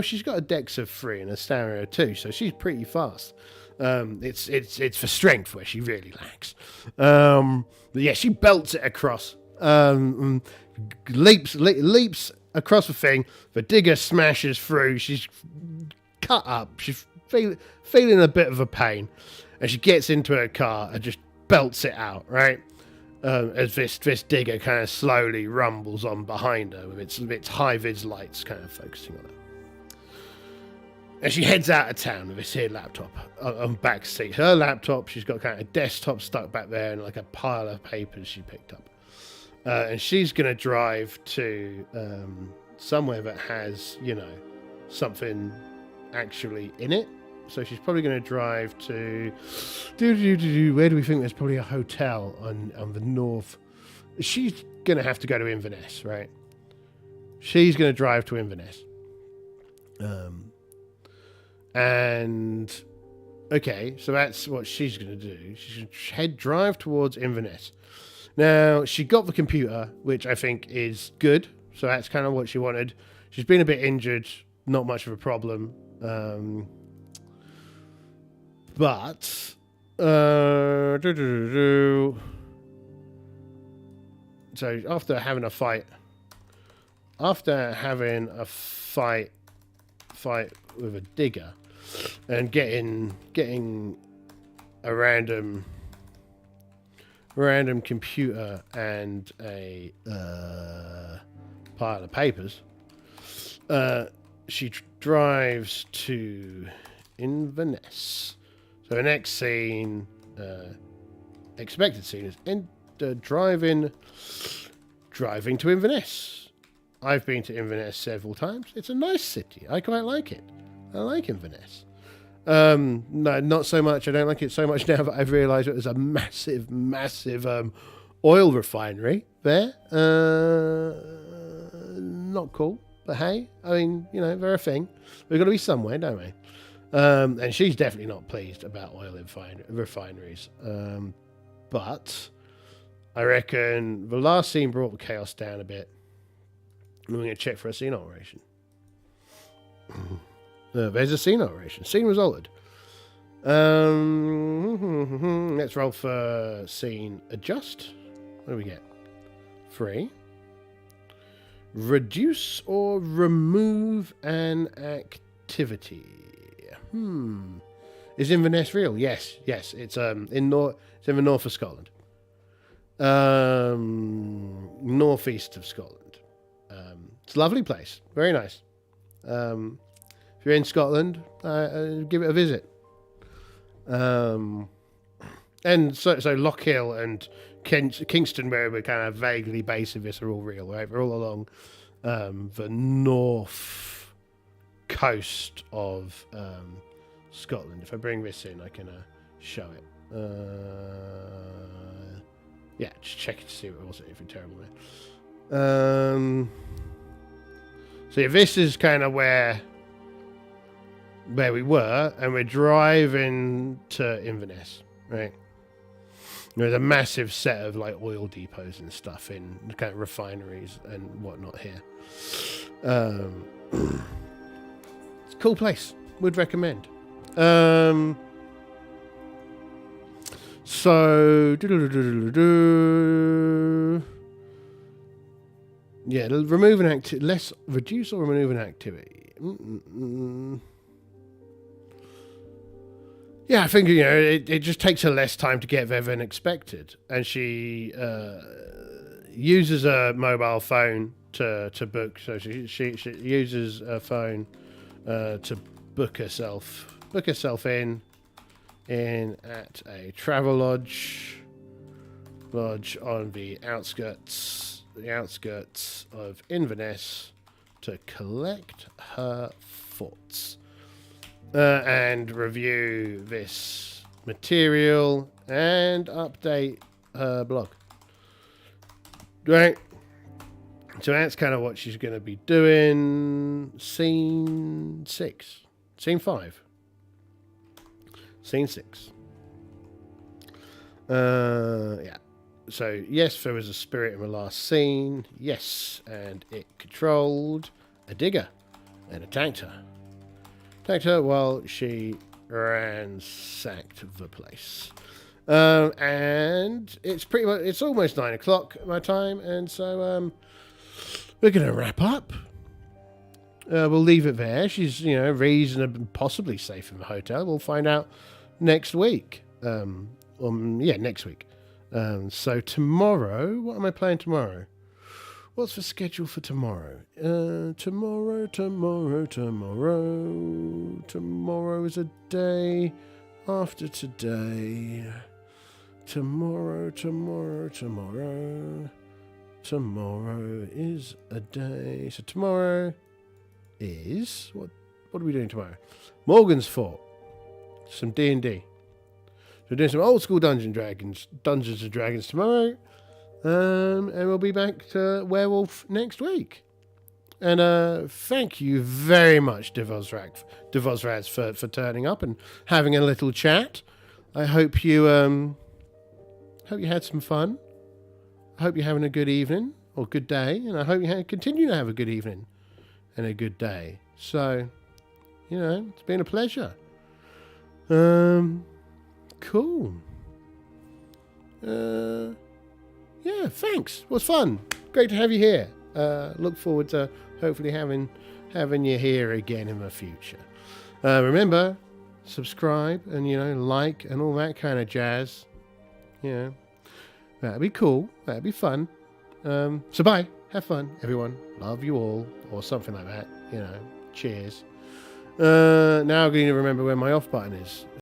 She's got a dex of 3 and a stamina of 2, so she's pretty fast. It's for strength where she really lacks. But yeah, she belts it across. Leaps across the thing. The digger smashes through. She's cut up. She's feeling a bit of a pain, and she gets into her car and just belts it out. Right, as this digger kind of slowly rumbles on behind her with its high vis lights kind of focusing on her. And she heads out of town with this here laptop on back seat. Her laptop, she's got kind of a desktop stuck back there and like a pile of papers she picked up. And she's going to drive to somewhere that has, you know, something actually in it. So she's probably going to drive to... Where do we think there's probably a hotel on the north? She's going to have to go to Inverness, right? She's going to drive to Inverness. And okay, so that's what she's going to do. She's going to drive towards Inverness. Now, she got the computer, which I think is good. So that's kind of what she wanted. She's been a bit injured, not much of a problem. But so after having a fight with a digger and getting a random computer and a pile of papers, she drives to Inverness. So the next scene, expected scene, is driving to Inverness. I've been to Inverness several times. It's a nice city. I quite like it. I like Inverness. No, not so much. I don't like it so much now that I've realised there's a massive oil refinery there. Not cool, but hey, I mean, you know, they're a thing. We've got to be somewhere, don't we? And she's definitely not pleased about oil refineries. But I reckon the last scene brought the chaos down a bit. And we're going to check for a scene alteration. There's a scene alteration. Scene resulted. Let's roll for scene adjust. What do we get? 3. Reduce or remove an activity. Is Inverness real? Yes. It's in the north of Scotland. Northeast of Scotland. It's a lovely place. Very nice. If you're in Scotland, give it a visit. And so Lockhill and Kingston, where we're kind of vaguely based in this, are all real, right? We're all along the north coast of Scotland. If I bring this in, I can show it. Yeah, just check it to see if it wasn't anything terrible there. So yeah, this is kind of where we were, and we're driving to Inverness, right? There's a massive set of like oil depots and stuff in kind of refineries and whatnot here. It's a cool place. Would recommend. So yeah, remove an reduce or remove an activity. yeah, I think, you know, it just takes her less time to get there than expected. And she uses a mobile phone to book. So she uses a phone to book herself in at a travel lodge on the outskirts of Inverness to collect her thoughts and review this material and update her blog. Right. So that's kind of what she's going to be doing. Scene 6. Scene 5. Scene 6. Yeah. So, yes, there was a spirit in the last scene. Yes, and it controlled a digger and attacked her while she ransacked the place. And it's almost 9 o'clock my time, and so we're going to wrap up. We'll leave it there. She's, you know, reasonably, possibly safe in the hotel. We'll find out next week. Next week. So tomorrow, what am I playing tomorrow? What's the schedule for tomorrow? Tomorrow is a day after today. Tomorrow is a day. So tomorrow is what are we doing tomorrow? Morgan's Fort. Some D&D. So we're doing some old school Dungeons and Dragons tomorrow. And we'll be back to Werewolf next week. And thank you very much, Devozraz, for turning up and having a little chat. I hope you had some fun. I hope you're having a good evening or good day, and I hope you continue to have a good evening and a good day. So, you know, it's been a pleasure. Cool. Yeah, thanks. It was fun. Great to have you here. Look forward to hopefully having you here again in the future. Remember, subscribe and, you know, like and all that kind of jazz. You know, that'd be cool. That'd be fun. So bye. Have fun, everyone. Love you all, or something like that. You know, cheers. Now I'm going to remember where my off button is.